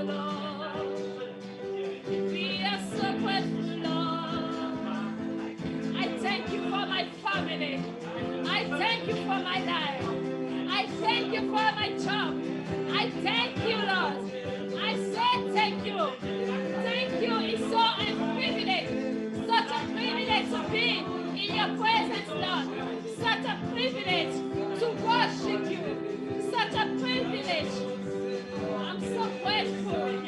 Lord. We are so grateful, Lord. I thank you for my family. I thank you for my life. I thank you for my job. I thank you, Lord. I say thank you. Thank you. It's so a privilege. Such a privilege to be in your presence, Lord. Such a privilege to worship you. Such a privilege. I'm so grateful.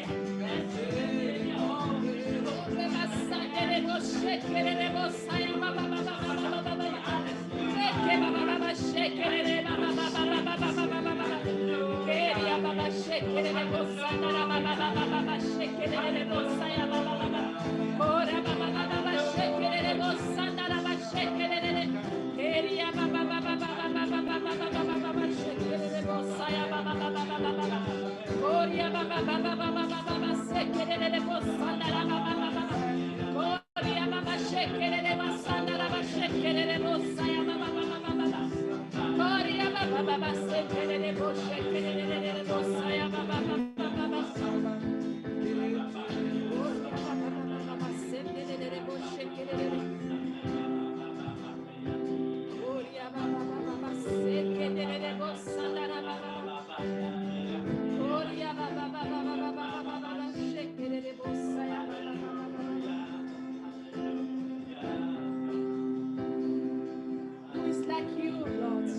Who is like you, Lord?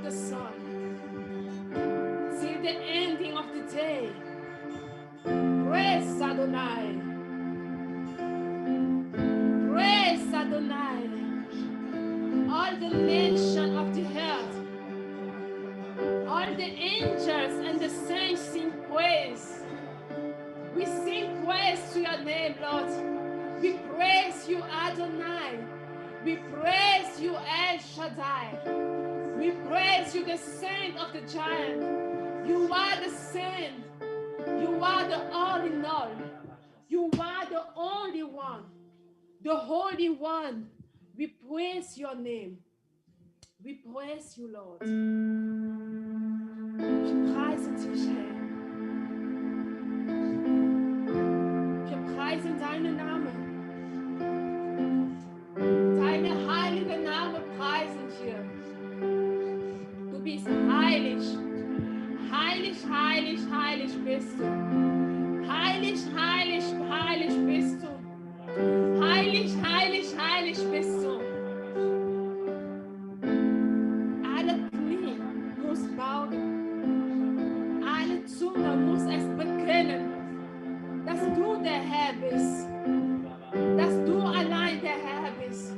the sun, till the ending of the day. Praise Adonai. Praise Adonai. All the nations of the earth, all the angels and the saints sing praise. We sing praise to your name, Lord. We praise you, Adonai. We praise you, El Shaddai. We praise you, the Saint of the giant. You are the Saint. You are the all in all. You are the only one, the Holy One. We praise your name. We praise you, Lord. Wir preisen dich, Herr. Wir preisen deinen Namen. Deine heilige Name preisen wir. Du bist heilig. Heilig, heilig, heilig bist du. Heilig, heilig, heilig bist du. Heilig, heilig, heilig bist du. Alle Knie muss bauen. Alle Zunge muss es bekennen, dass du der Herr bist. Dass du allein der Herr bist.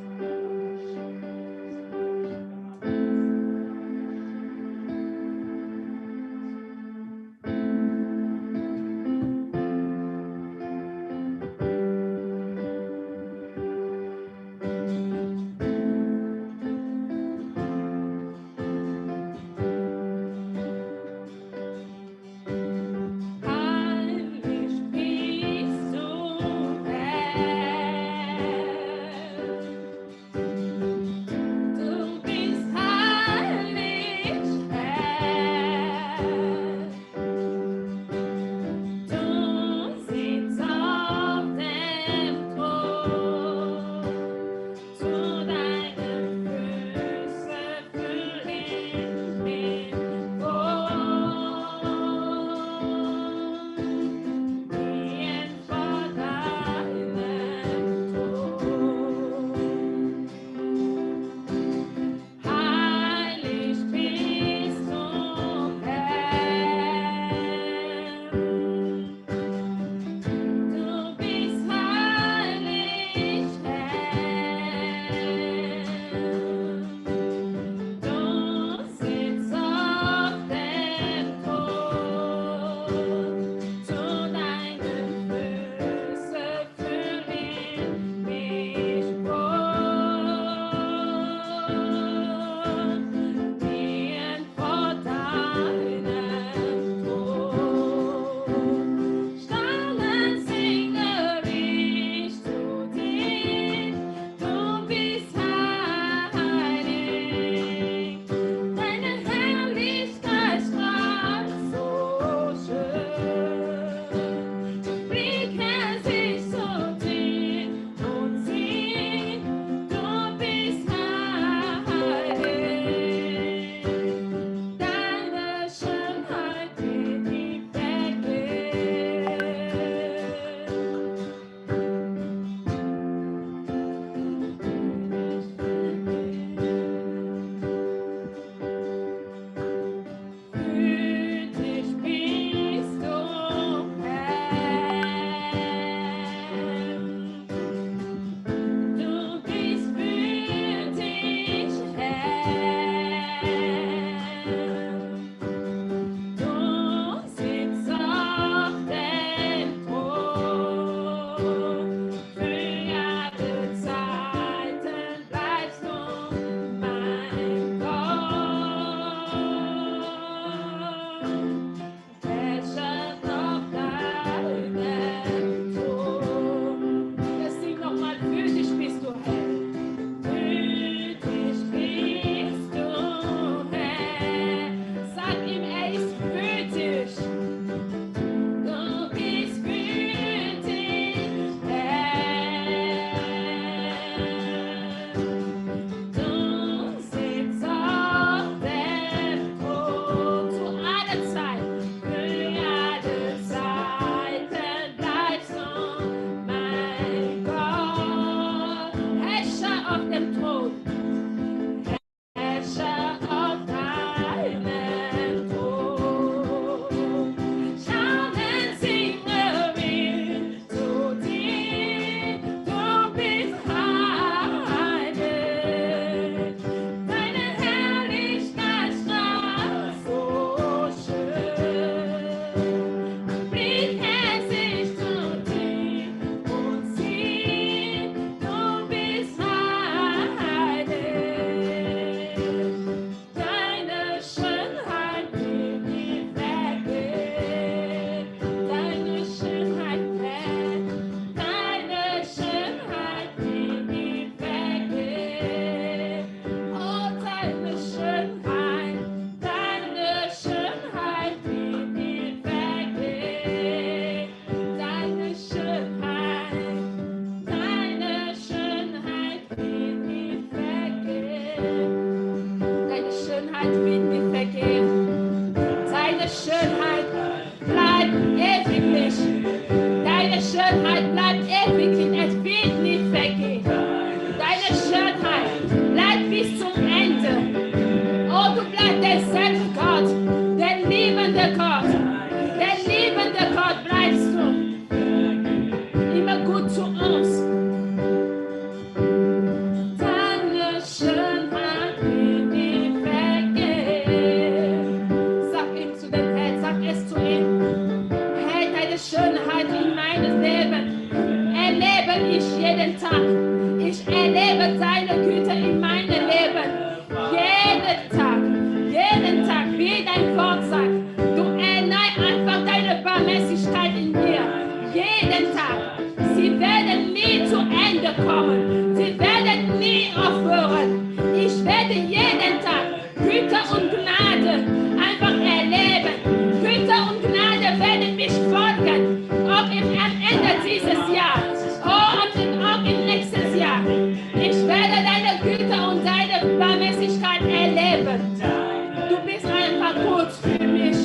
für deine Güte in meinem Leben. Jeden Tag, wie dein Wort sagt, du erneuerst einfach deine Barmherzigkeit in mir. Jeden Tag. Sie werden nie zu Ende kommen. Sie werden nie aufhören. Ich werde jeden Tag Güte und Gnade einfach erleben. Güte und Gnade werden mich folgen. Auch am Ende dieses Jahres. Auch im nächsten Jahr. Ich werde deine Güte und deine Barmherzigkeit erleben. Du bist einfach gut für mich.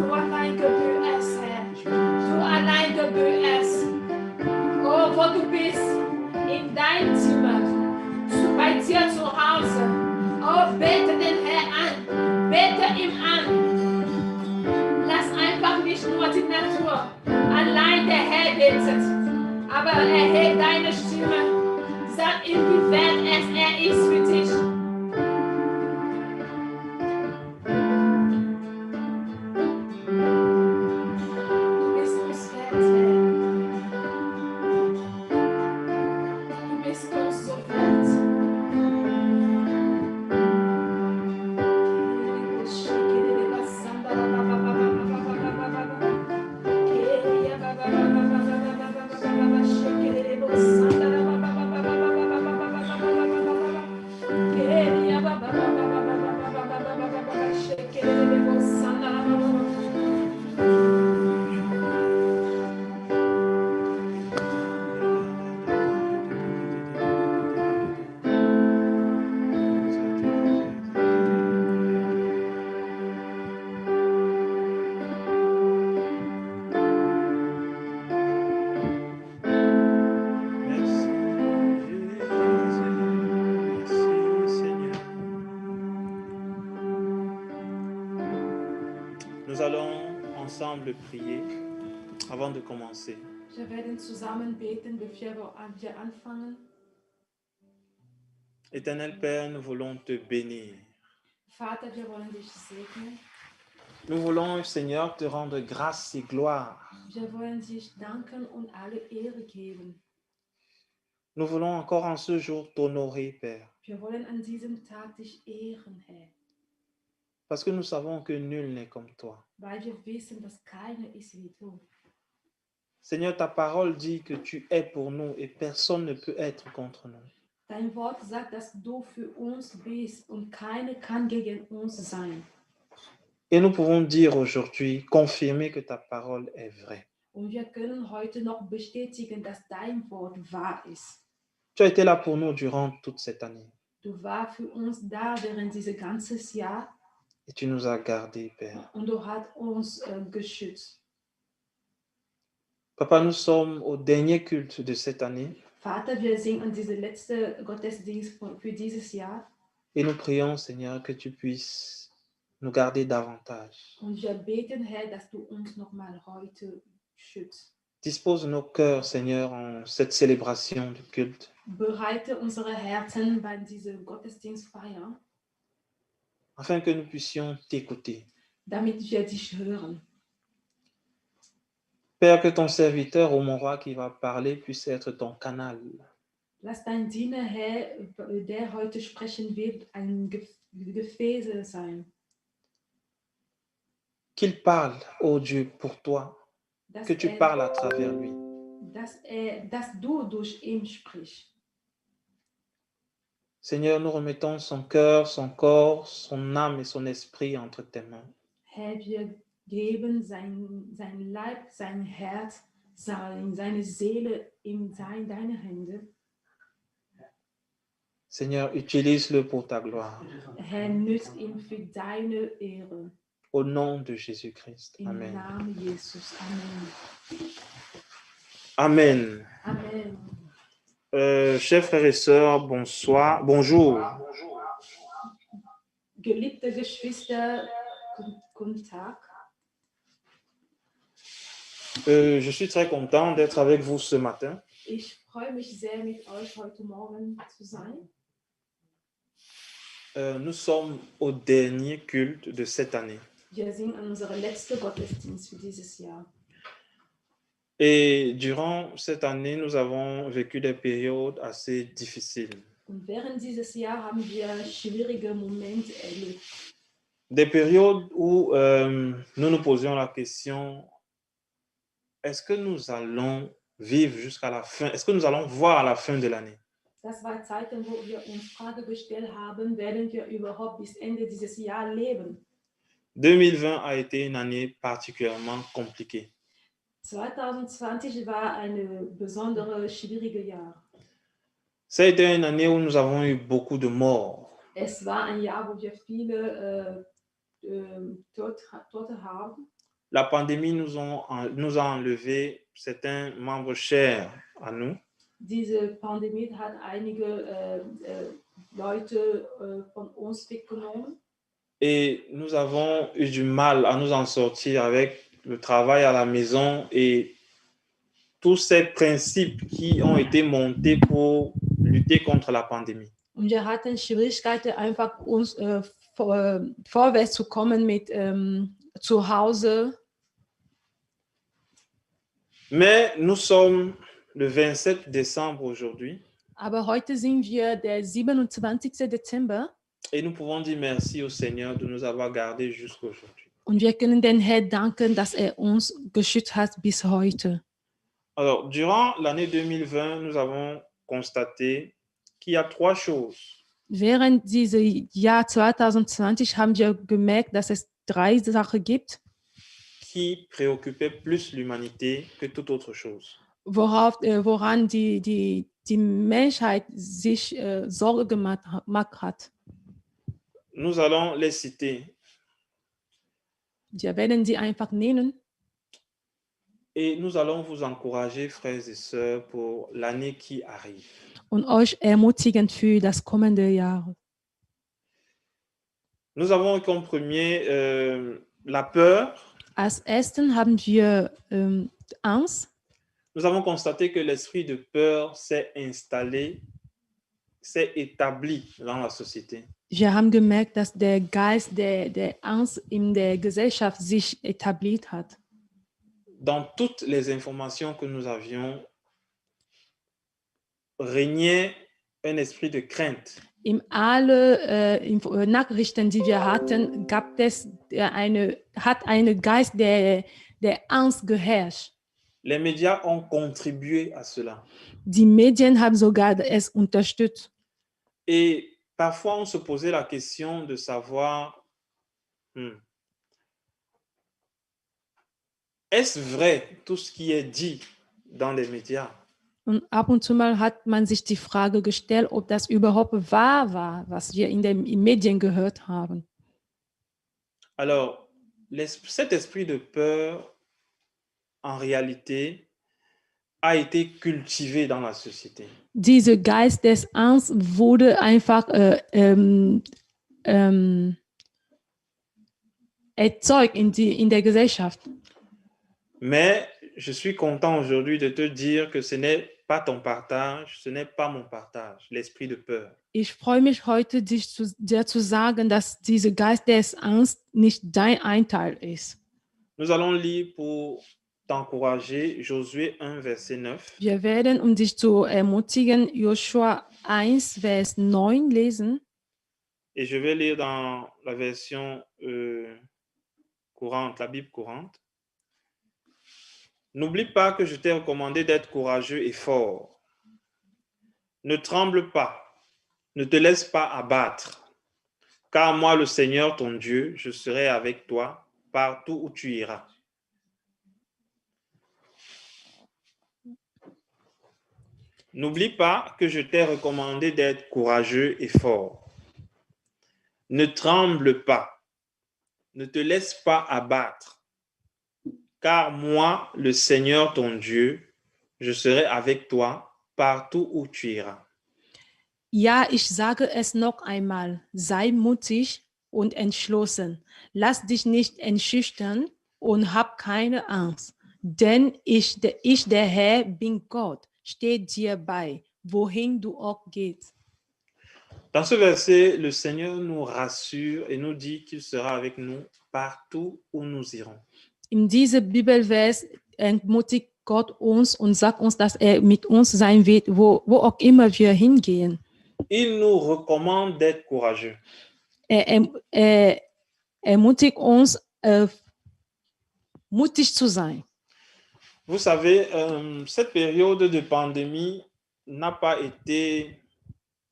Doe allein gebühr es, Herr. Du allein gebühr es. Oh, wo du bist, in dein Zimmer, bei dir zu Hause. Oh, bete den Herr an. Bete ihm an. Lass einfach nicht nur die Natur. Allein der Herr betet. Aber erhebe deine Stimme. Sag ihm, wie wert er ist für dich. Nous allons ensemble prier avant de commencer. Wir werden zusammen beten, bevor wir anfangen. Éternel Père, nous voulons te bénir. Vater, wir wollen dich segnen. Nous voulons, Seigneur, te rendre grâce et gloire. Wir wollen dich danken und alle Ehre geben. Nous voulons encore en ce jour t'honorer, Père. Wir wollen an diesem Tag dich ehren, Herr. Parce que nous savons que nul n'est comme toi. Weil wir wissen, dass keiner ist wie du. Seigneur, ta parole dit que tu es pour nous et personne ne peut être contre nous. Dein Wort sagt, dass du für uns bist und keiner kann gegen uns sein. Et nous pouvons dire aujourd'hui, confirmer que ta parole est vraie. Und wir können heute noch bestätigen, dass dein Wort wahr ist. Tu as été là pour nous durant toute cette année. Du warst für uns da während dieses ganzen Jahr. Et tu nous as gardés, Père. Und du hast uns geschützt. Papa, nous sommes au dernier culte de cette année. Vater, wir sind an diesem letzten Gottesdienst für dieses Jahr. Et nous prions, Seigneur, que tu puisses nous garder davantage. Und wir beten, Herr, dass du uns nochmal heute schützt. Dispose nos cœurs, Seigneur, en cette célébration du culte. Bereite unsere Herzen bei diesem Gottesdienst feiern. Afin que nous puissions t'écouter. Damit wir dich hören. Père, que ton serviteur ou mon roi qui va parler puisse être ton canal. Lass dein Diener, Herr, der heute sprechen wird, ein Gefäß sein. Qu'il parle, ô Dieu, pour toi. Que tu parles à travers lui. Dass du durch ihn sprichst. Seigneur, nous remettons son cœur, son corps, son âme et son esprit entre tes mains. Herr, wir geben sein Leib, sein Herz, seine Seele in deine Hände. Seigneur, utilise-le pour ta gloire. Herr, nützt ihn für deine Ehre. Au nom de Jésus-Christ. Amen. Im Namen Jesus. Amen. Amen. Chers frères et sœurs, bonsoir, bonjour. Geliebte Geschwister, guten Tag. Je suis très content d'être avec vous ce matin. Ich freue mich sehr, mit euch heute Morgen zu sein. Nous sommes au dernier culte de cette année. Wir sind an unserem letzten Gottesdienst für dieses Jahr. Et durant cette année, nous avons vécu des périodes assez difficiles. Und während dieses Jahr haben wir schwierige Momente erlebt. Des périodes où nous nous posions la question, est-ce que nous allons vivre jusqu'à la fin? Est-ce que nous allons voir à la fin de l'année? Das war Zeiten, wo wir uns Frage gestellt haben, werden wir überhaupt bis Ende dieses Jahres leben? 2020 a été une année particulièrement compliquée. 2020 war eine besondere, schwierige Jahr. Ça a été une année où nous avons eu beaucoup de morts. Es war ein Jahr, wo wir viele Tote haben. La pandémie nous a enlevé certains membres chers à nous. Diese Pandemie hat einige Leute von uns weggenommen. Et nous avons eu du mal à nous en sortir avec le travail à la maison et tous ces principes qui ont été montés pour lutter contre la pandémie. Und wir hatten Schwierigkeiten, einfach uns vorwärts zu kommen mit zu Hause. Mais nous sommes le 27 décembre aujourd'hui. Aber heute sind wir der 27. Dezember. Et nous pouvons dire merci au Seigneur de nous avoir gardés jusqu'aujourd'hui. Und wir können den Herrn danken, dass uns geschützt hat bis heute. Alors, durant l'année 2020, nous avons constaté qu'il y a 3 choses. Während diesem Jahr 2020 haben wir gemerkt, dass es 3 Sachen gibt, qui préoccupaient plus l'humanité que toute autre chose. woran die Menschheit sich Sorge gemacht hat. Nous allons les citer. Wir werden sie einfach nennen. Et nous allons vous encourager, frères et sœurs, pour l'année qui arrive. Und euch ermutigen für das kommende Jahr. Nous avons comme premier la peur. Als ersten haben wir Angst. Nous avons constaté que l'esprit de peur s'est installé, s'est établi dans la société. Wir haben gemerkt, dass der Geist der Angst in der Gesellschaft sich etabliert hat. Dans toutes les informations que nous avions, régnait un esprit de crainte. In alle Nachrichten, die wir hatten, hat ein Geist der Angst geherrscht. Les médias ont contribué à cela. Die Medien haben sogar es unterstützt. Et parfois, on se posait la question de savoir, est-ce vrai tout ce qui est dit dans les médias? Und ab und zu mal hat man sich die Frage gestellt, ob das überhaupt wahr war, was wir in den Medien gehört haben. Alors, cet esprit de peur, en réalité, a été cultivé dans la société. Dieser Geist des Angst wurde einfach erzeugt in der Gesellschaft. Mais je suis content aujourd'hui de te dire que ce n'est pas ton partage, ce n'est pas mon partage, l'esprit de peur. Ich freue mich heute, dir zu sagen, dass dieser Geist des Angst nicht dein Anteil ist. Nous allons lire pour t'encourager Josué 1, Verset 9. Wir werden, um dich zu ermutigen, Joshua 1, Vers 9 lesen. Et je vais lire dans la version courante, la Bible courante. N'oublie pas que je t'ai recommandé d'être courageux et fort. Ne tremble pas, ne te laisse pas abattre, car moi, le Seigneur, ton Dieu, je serai avec toi partout où tu iras. N'oublie pas que je t'ai recommandé d'être courageux et fort. Ne tremble pas, ne te laisse pas abattre, car moi, le Seigneur, ton Dieu, je serai avec toi partout où tu iras. Ja, ich sage es noch einmal, sei mutig und entschlossen. Lass dich nicht einschüchtern und hab keine Angst, denn ich, der Herr, bin Gott, stehe dir bei, wohin du auch gehst. Dans ce verset, le Seigneur nous rassure et nous dit qu'il sera avec nous partout où nous irons. In diesem Bibelvers ermutigt Gott uns und sagt uns, dass mit uns sein wird, wo auch immer wir hingehen. Il nous recommande d'être courageux. Ermutigt uns, mutig zu sein. Vous savez, cette période de pandémie n'a pas été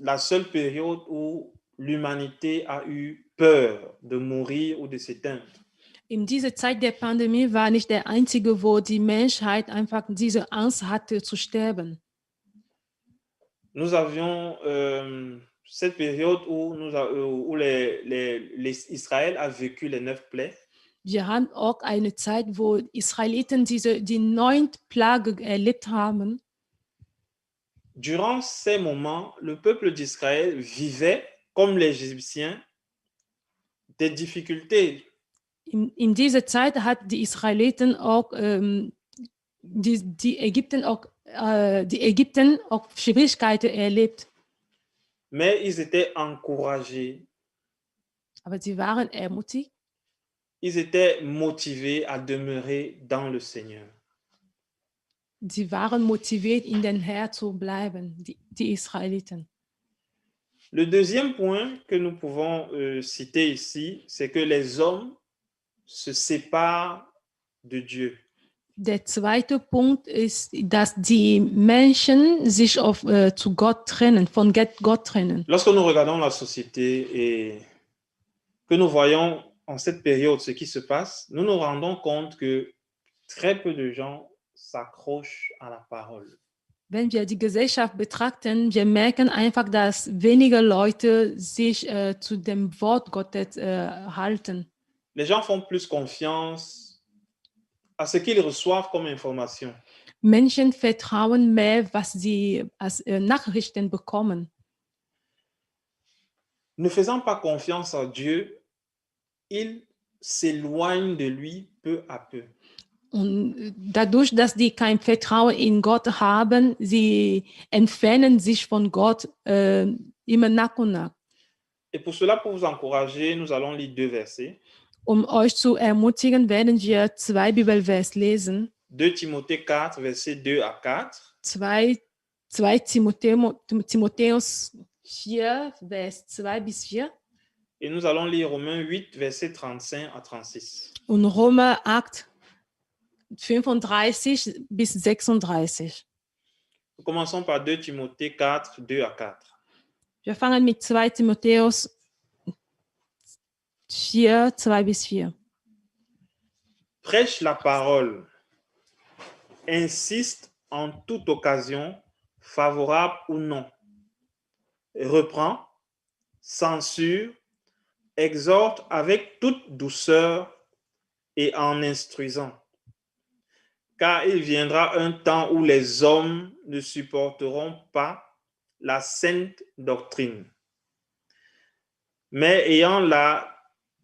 la seule période où l'humanité a eu peur de mourir ou de s'éteindre. In dieser Zeit der Pandemie war nicht der einzige, wo die Menschheit einfach diese Angst hatte zu sterben. Nous avions cette période où, où Israël a vécu les 9 plaies. Wir haben auch eine Zeit, wo Israeliten die 9 Plage erlebt haben. Durant ces moments, le peuple d'Israël vivait, comme les Égyptiens, des difficultés. In dieser Zeit hat die Israeliten auch die Ägypten auch Schwierigkeiten erlebt. Mais ils étaient encouragés. Aber sie waren ermutigt. Ils étaient motivés à demeurer dans le Seigneur. Sie waren motiviert, in den Herrn zu bleiben, die Israeliten. Le deuxième point que nous pouvons citer ici, c'est que les hommes se séparent de Dieu. Der zweite Punkt ist, dass die Menschen sich zu Gott trennen, von Gott trennen. Lorsque nous regardons la société et que nous voyons en cette période ce qui se passe, nous nous rendons compte que très peu de gens s'accrochent à la parole. Wenn wir die Gesellschaft betrachten, wir merken einfach, dass weniger Leute sich zu dem Wort Gottes halten. Les gens font plus confiance à ce qu'ils reçoivent comme information. Menschen vertrauen mehr, was sie als Nachrichten bekommen. Ne faisant pas confiance à Dieu, ils s'éloignent de lui peu à peu. Und dadurch, dass die kein Vertrauen in Gott haben, sie entfernen sich von Gott immer nach und nach. Et pour cela, pour vous encourager, nous allons lire 2 versets. Euch zu ermutigen, werden wir 2 Bibelvers lesen. 2 Timothée 4, versets 2 à 4. 2 Timotheus 4, Vers 2 bis 4. Et nous allons lire Romains 8, versets 35 à 36. Und Römer 8, 35 bis 36. Nous commençons par 2 Timothée 4, 2 à 4. Wir fangen mit 2 Timotheus 4, 2 bis 4. Prêche la parole. Insiste en toute occasion, favorable ou non. Reprend, censure, exhorte avec toute douceur et en instruisant. Car il viendra un temps où les hommes ne supporteront pas la sainte doctrine, mais ayant la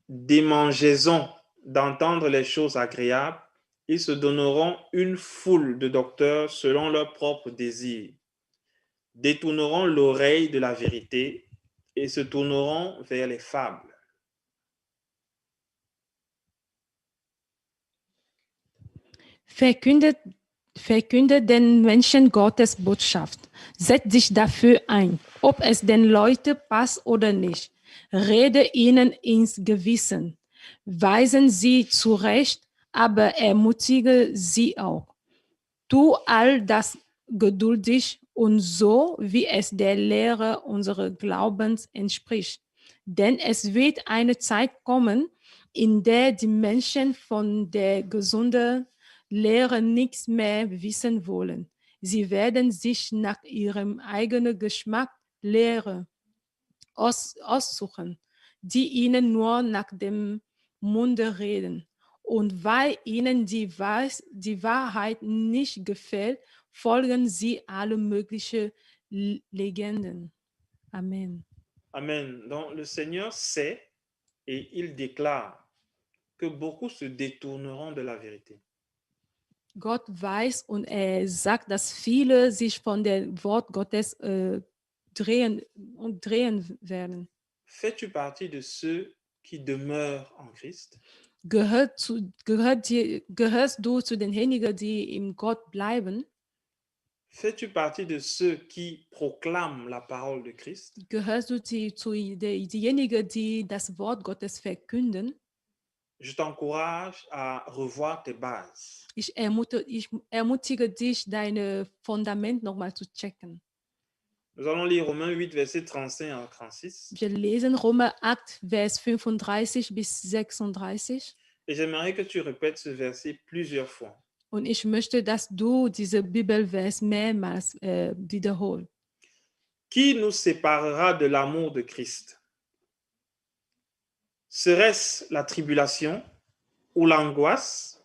démangeaison d'entendre les choses agréables, ils se donneront une foule de docteurs selon leurs propres désirs, détourneront l'oreille de la vérité et se tourneront vers les fables. Verkünde den Menschen Gottes Botschaft. Setz dich dafür ein, ob es den Leuten passt oder nicht. Rede ihnen ins Gewissen. Weisen sie zurecht, aber ermutige sie auch. Tu all das geduldig und so, wie es der Lehre unseres Glaubens entspricht. Denn es wird eine Zeit kommen, in der die Menschen von der gesunden Lehre nichts mehr wissen wollen. Sie werden sich nach ihrem eigenen Geschmack Lehre aussuchen, die ihnen nur nach dem Munde reden. Und weil ihnen die Wahrheit nicht gefällt, folgen sie alle möglichen Legenden. Amen. Amen. Donc le Seigneur sait et il déclare que beaucoup se détourneront de la vérité. Gott weiß und er sagt, dass viele sich von dem Wort Gottes drehen werden. Fais-tu partie de ceux qui demeurent en Christ? Gehörst du zu denjenigen, die im Gott bleiben? Fais-tu partie de ceux qui proclament la parole de Christ? Gehörst du zu denjenigen, die das Wort Gottes verkünden? Je t'encourage à revoir tes bases. Ich ermutige dich, deine Fundament nochmal zu checken. Nous allons lire Romains 8, verset 35 à 36. Wir lesen Römer 8, Vers 35 bis 36. Et j'aimerais que tu répètes ce verset plusieurs fois. Und ich möchte, dass du diese Bibelvers mehrmals wiederholst. Qui nous séparera de l'amour de Christ? Serait-ce la tribulation, ou l'angoisse,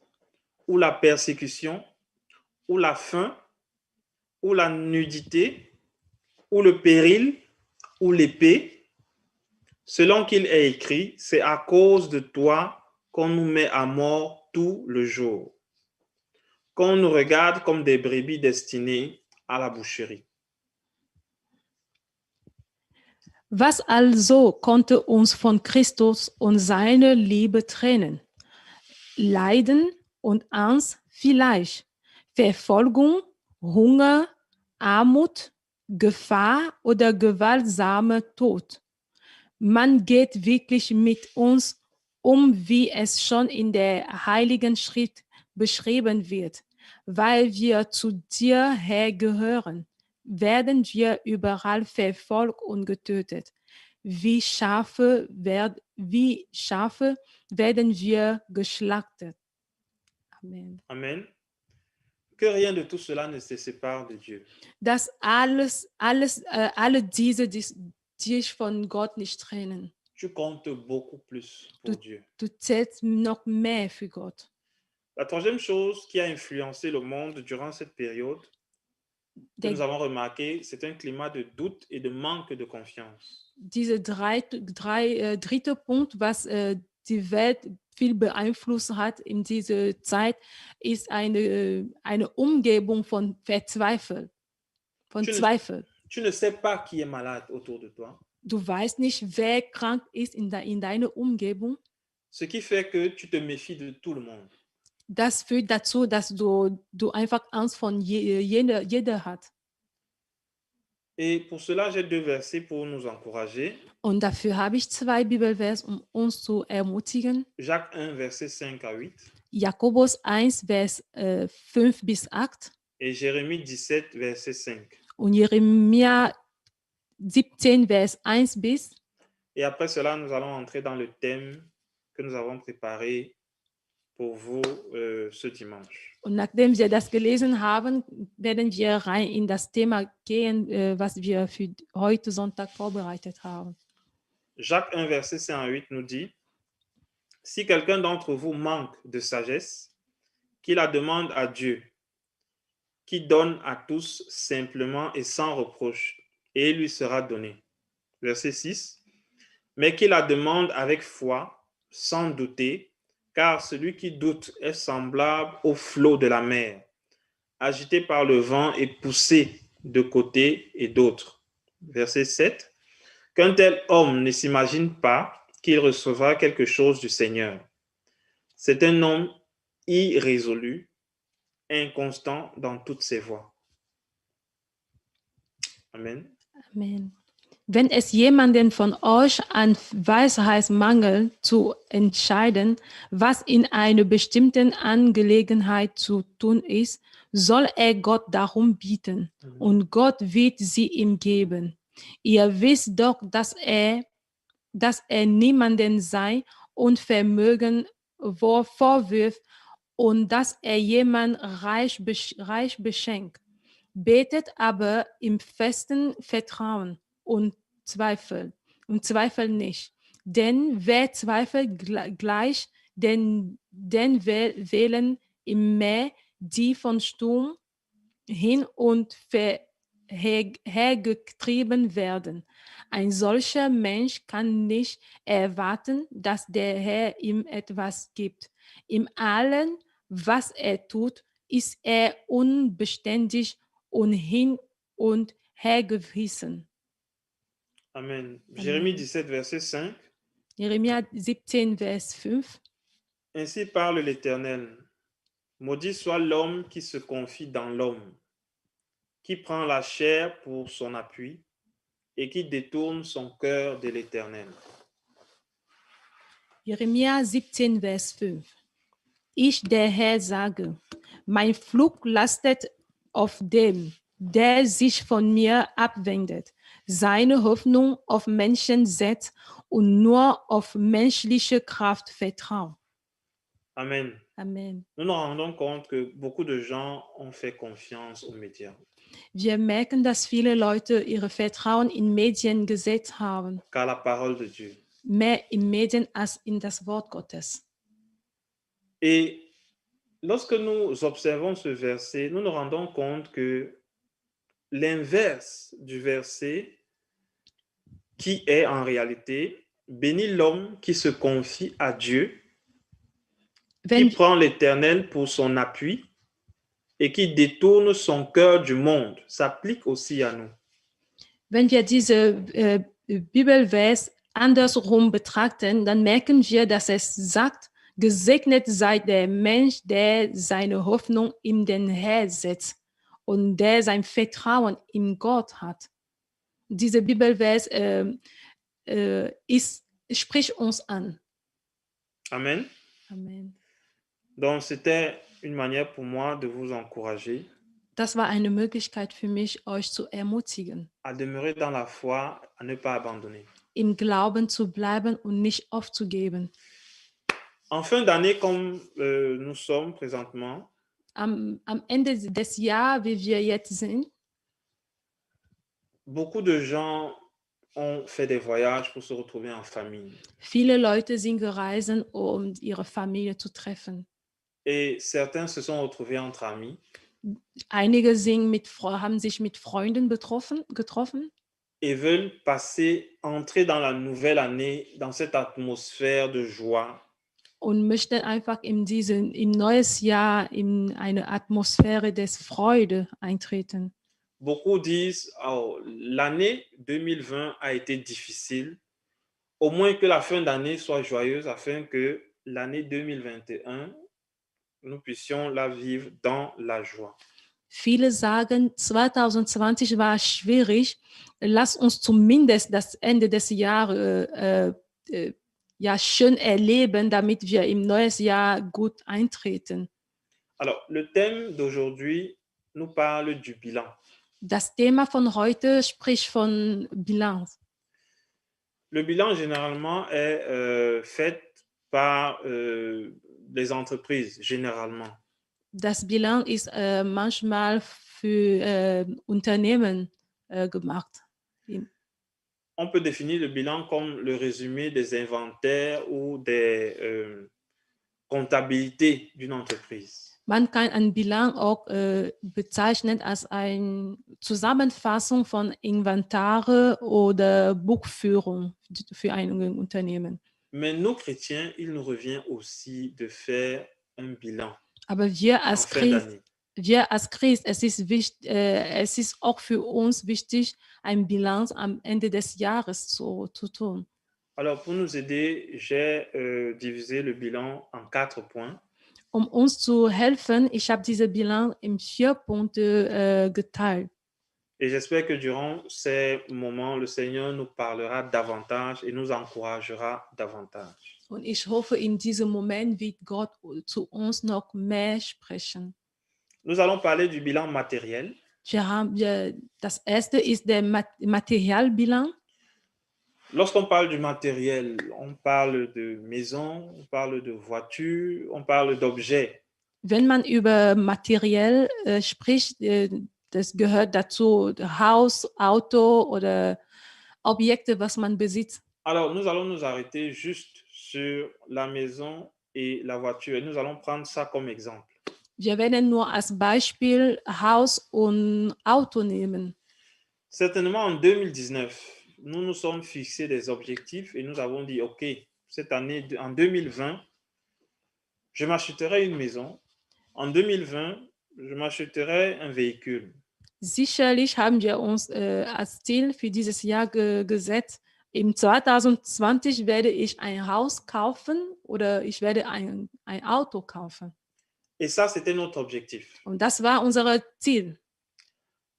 ou la persécution, ou la faim, ou la nudité, ou le péril, ou l'épée? Selon qu'il est écrit, c'est à cause de toi qu'on nous met à mort tout le jour, qu'on nous regarde comme des brebis destinées à la boucherie. Was also konnte uns von Christus und seiner Liebe trennen? Leiden und Angst vielleicht, Verfolgung, Hunger, Armut, Gefahr oder gewaltsamer Tod. Man geht wirklich mit uns um, wie es schon in der Heiligen Schrift beschrieben wird. Weil wir zu dir hergehören, werden wir überall verfolgt und getötet. Wie Schafe werden wir geschlachtet. Amen. Amen. Que rien de tout cela ne se sépare de Dieu. Dass alle diese dich von Gott nicht trennen. Tu comptes beaucoup plus pour Dieu. Du zählst noch mehr für Gott. La troisième chose qui a influencé le monde durant cette période, que nous avons remarqué, c'est un climat de doute et de manque de confiance. Dieser dritte Punkt, was die Welt viel beeinflusst hat in dieser Zeit, ist eine Umgebung von Verzweifel, von Zweifel. Tu ne sais pas qui est malade autour de toi. Du weißt nicht, wer krank ist in deiner Umgebung. Ce qui fait que tu te méfies de tout le monde. Das führt dazu, dass du einfach Angst von jeder hat. Et pour cela, j'ai deux versets pour nous encourager. Und dafür habe ich zwei Bibelvers, um uns zu ermutigen. Jacques 1, verset 5 à 8. Jakobus 1, Vers 5 bis 8. Et Jérémie 17, verset 5. Und Jeremia 17, Vers 1 bis. Et après cela, nous allons entrer dans le thème que nous avons préparé pour vous ce dimanche. Und nachdem wir das gelesen haben, werden wir rein in das Thema gehen, was wir für heute Sonntag vorbereitet haben. Jacques 1, verset 5 à 8 nous dit, « Si quelqu'un d'entre vous manque de sagesse, qu'il la demande à Dieu, qui donne à tous simplement et sans reproche, et il lui sera donné. » Verset 6, « Mais qu'il la demande avec foi, sans douter, car celui qui doute est semblable au flot de la mer, agité par le vent et poussé de côté et d'autre. » Verset 7, « Qu'un tel homme ne s'imagine pas qu'il recevra quelque chose du Seigneur. C'est un homme irrésolu, inconstant dans toutes ses voies. » Amen. Amen. Wenn es jemanden von euch an Weisheit mangelt, zu entscheiden, was in einer bestimmten Angelegenheit zu tun ist, soll er Gott darum bitten, und Gott wird sie ihm geben. Ihr wisst doch, dass er niemanden sei und Vermögen vorwirft und dass er jemand reich beschenkt. Betet aber im festen Vertrauen und Zweifel nicht. Denn wer zweifelt gleich, den wählen im Meer, die von Sturm hin und hergetrieben werden. Ein solcher Mensch kann nicht erwarten, dass der Herr ihm etwas gibt. In allem, was er tut, ist er unbeständig und hin und hergerissen. Amen. Jérémie 17, verset 5. Jeremia 17, Vers 5. Ainsi parle l'Éternel. Maudit soit l'homme qui se confie dans l'homme, qui prend la chair pour son appui et qui détourne son cœur de l'Éternel. Jeremia 17, Vers 5. Ich, der Herr, sage, mein Fluch lastet auf dem, der sich von mir abwendet, seine Hoffnung auf Menschen setzt und nur auf menschliche Kraft vertraut. Amen. Amen. Nous nous rendons compte que beaucoup de gens ont fait confiance aux médias, Wir merken, dass viele Leute ihre Vertrauen in Medien gesetzt haben, car la parole de Dieu. mehr in Medien als in das Wort Gottes. Et lorsque nous observons ce verset, nous nous rendons compte que l'inverse du verset, qui est en réalité, bénis l'homme qui se confie à Dieu, qui Wenn, prend l'Éternel pour son appui et qui détourne son cœur du monde, s'applique aussi à nous. wenn wir diese Bibelvers andersrum betrachten, dann merken wir, dass es sagt, gesegnet sei der Mensch, der seine Hoffnung in den Herrn setzt und der sein Vertrauen in Gott hat. Diese Bibelvers spricht uns an. Amen. Amen. Donc, c'était une manière pour moi de vous encourager Das war eine Möglichkeit für mich, euch zu ermutigen, à demeurer dans la foi, à ne pas abandonner. im Glauben zu bleiben und nicht aufzugeben. En fin d'année, comme nous sommes présentement, Am Ende des Jahres, wie wir jetzt sind, beaucoup de gens ont fait des voyages pour se retrouver en famille. viele Leute sind gereist, um ihre Familie zu treffen. Et certains se sont retrouvés entre amis. Einige haben sich mit Freunden getroffen Et veulent entrer dans la nouvelle année, dans cette atmosphère de joie, und möchten einfach im neues Jahr in eine Atmosphäre des Freude eintreten. Beaucoup disent, oh, l'année 2020 a été difficile, au moins que la fin d'année soit joyeuse afin que l'année 2021, nous puissions la vivre dans la joie. Viele sagen, 2020 war schwierig, lass uns zumindest das Ende des Jahres ja, schön erleben, damit wir im neues Jahr gut eintreten. Alors, le thème d'aujourd'hui nous parle du bilan. Das Thema von heute spricht von Bilanz. Le bilan, généralement, est fait par les entreprises, généralement. Das Bilanz ist manchmal für Unternehmen gemacht. On peut définir le bilan comme le résumé des inventaires ou des comptabilités d'une entreprise. Man kann ein Bilanz auch bezeichnen als eine Zusammenfassung von Inventare oder Buchführung für ein Unternehmen. Mais nous, chrétiens, il nous revient aussi de faire un bilan Aber en fin d'année. wir als Christ, es ist auch für uns wichtig, ein Bilanz am Ende des Jahres zu tun. Alors, pour nous aider, j'ai divisé le bilan en 4 points. Um uns zu helfen, ich habe diese Bilanz in 4 Punkte geteilt. Et j'espère que durant ces moments, le Seigneur nous parlera davantage et nous encouragera davantage. Und ich hoffe, in diesem Moment wird Gott zu uns noch mehr sprechen. Nous allons parler du bilan matériel. Das erste ist der Materialbilanz. Lorsqu'on parle du matériel, on parle de maison, on parle de voiture, on parle d'objets. Wenn man über materiell spricht, das gehört dazu Haus, Auto oder Objekte, was man besitzt. Alors, nous allons nous arrêter juste sur la maison et la voiture. Et nous allons prendre ça comme exemple. Wir werden nur als Beispiel Haus und Auto nehmen. Certainement en 2019, nous nous sommes fixés des objectifs et nous avons dit, OK, cette année, en 2020, je m'achèterai une maison. En 2020, je m'achèterai un véhicule. Sicherlich haben wir uns als Ziel für dieses Jahr gesetzt, im 2020 werde ich ein Haus kaufen oder ich werde ein Auto kaufen. Et ça, c'était notre objectif. Und das war unser Ziel.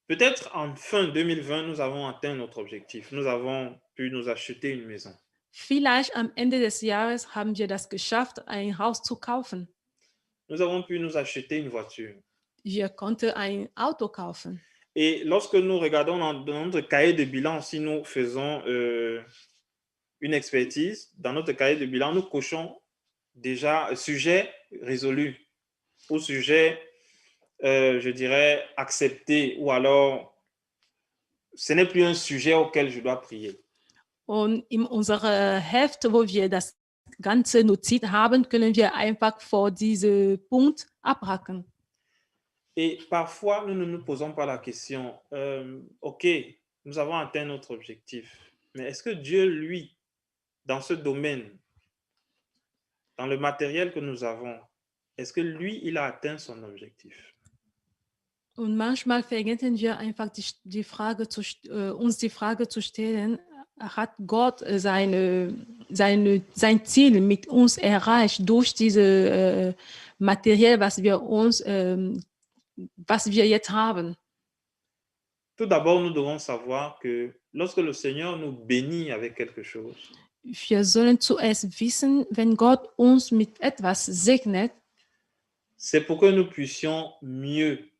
Peut-être en fin 2020, nous avons atteint notre objectif. Nous avons pu nous acheter une maison. Vielleicht am Ende des Jahres haben wir das geschafft, ein Haus zu kaufen. Nous avons pu nous acheter une voiture. Wir konnten ein Auto kaufen. Et lorsque nous regardons dans notre cahier de bilan, si nous faisons une expertise, dans notre cahier de bilan, nous cochons déjà sujet résolu ou sujet, je dirais, accepté, ou alors ce n'est plus un sujet auquel je dois prier. Und in unserer Heft, wo wir das Ganze notiert haben, können wir einfach vor diesem Punkt abhaken. Et parfois, nous ne nous posons pas la question, OK, nous avons atteint notre objectif, mais est-ce que Dieu, lui, dans ce domaine, dans le matériel que nous avons, est-ce que lui, il a atteint son objectif? Und manchmal vergessen wir einfach die Frage uns die Frage zu stellen, hat Gott sein Ziel mit uns erreicht durch diese Material, was wir jetzt haben? Tout d'abord, nous devons savoir que lorsque le Seigneur nous bénit avec quelque chose, Wir sollen zuerst wissen, wenn Gott uns mit etwas segnet, c'est pour que nous puissions mieux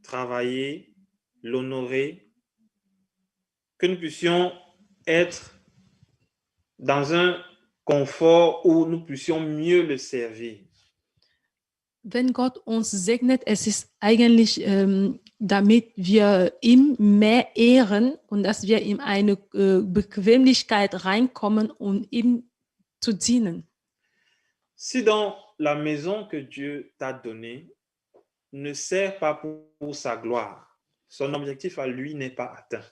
travailler, l'honorer, que nous puissions être dans un confort où nous puissions mieux le servir. wenn Gott uns segnet, es ist eigentlich, damit wir ihm mehr ehren und dass wir in eine Bequemlichkeit reinkommen, um ihm zu dienen. Si dans la maison que Dieu t'a donnée ne sert pas pour sa gloire, son objectif à lui n'est pas atteint.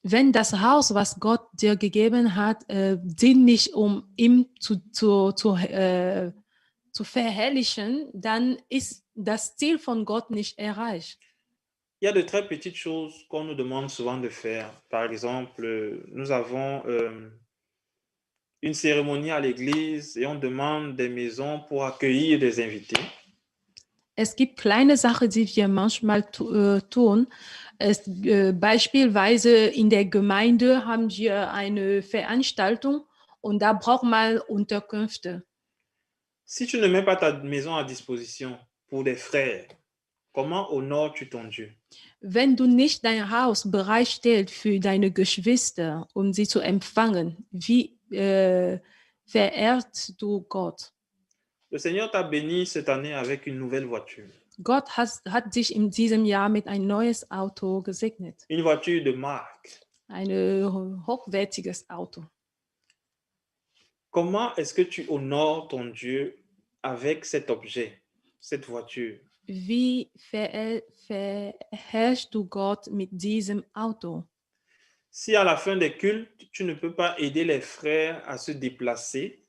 Wenn das Haus, was Gott dir gegeben hat, dient nicht, um ihm zu verherrlichen, dann ist das Ziel von Gott nicht erreicht. Il y a de très petites choses qu'on nous demande souvent de faire. Par exemple, nous avons une cérémonie à l'église et on demande des maisons pour accueillir des invités. Es gibt kleine Sachen, die wir manchmal tun. Beispielsweise in der Gemeinde haben wir eine Veranstaltung und da braucht man Unterkünfte. Si tu ne mets pas ta maison à disposition pour des frères, comment honores-tu ton Dieu? Wenn du nicht dein Haus bereitstellst für deine Geschwister, um sie zu empfangen, wie verehrst du Gott? Le Seigneur t'a béni cette année avec une nouvelle voiture. Gott hat dich in diesem Jahr mit ein neues Auto gesegnet. Une voiture de marque. Ein hochwertiges Auto. Comment est-ce que tu honores ton Dieu avec cet objet, cette voiture? Wie verherrschst du Gott mit diesem Auto? Si à la fin des cultes, tu ne peux pas aider les frères à se déplacer,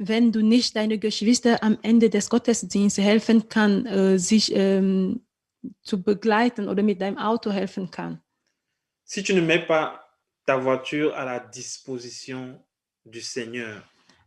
wenn du nicht deine Geschwister am Ende des Gottesdienstes helfen kann, sich zu begleiten oder mit deinem Auto helfen kann. Si tu ne mets pas ta voiture à la disposition du Seigneur,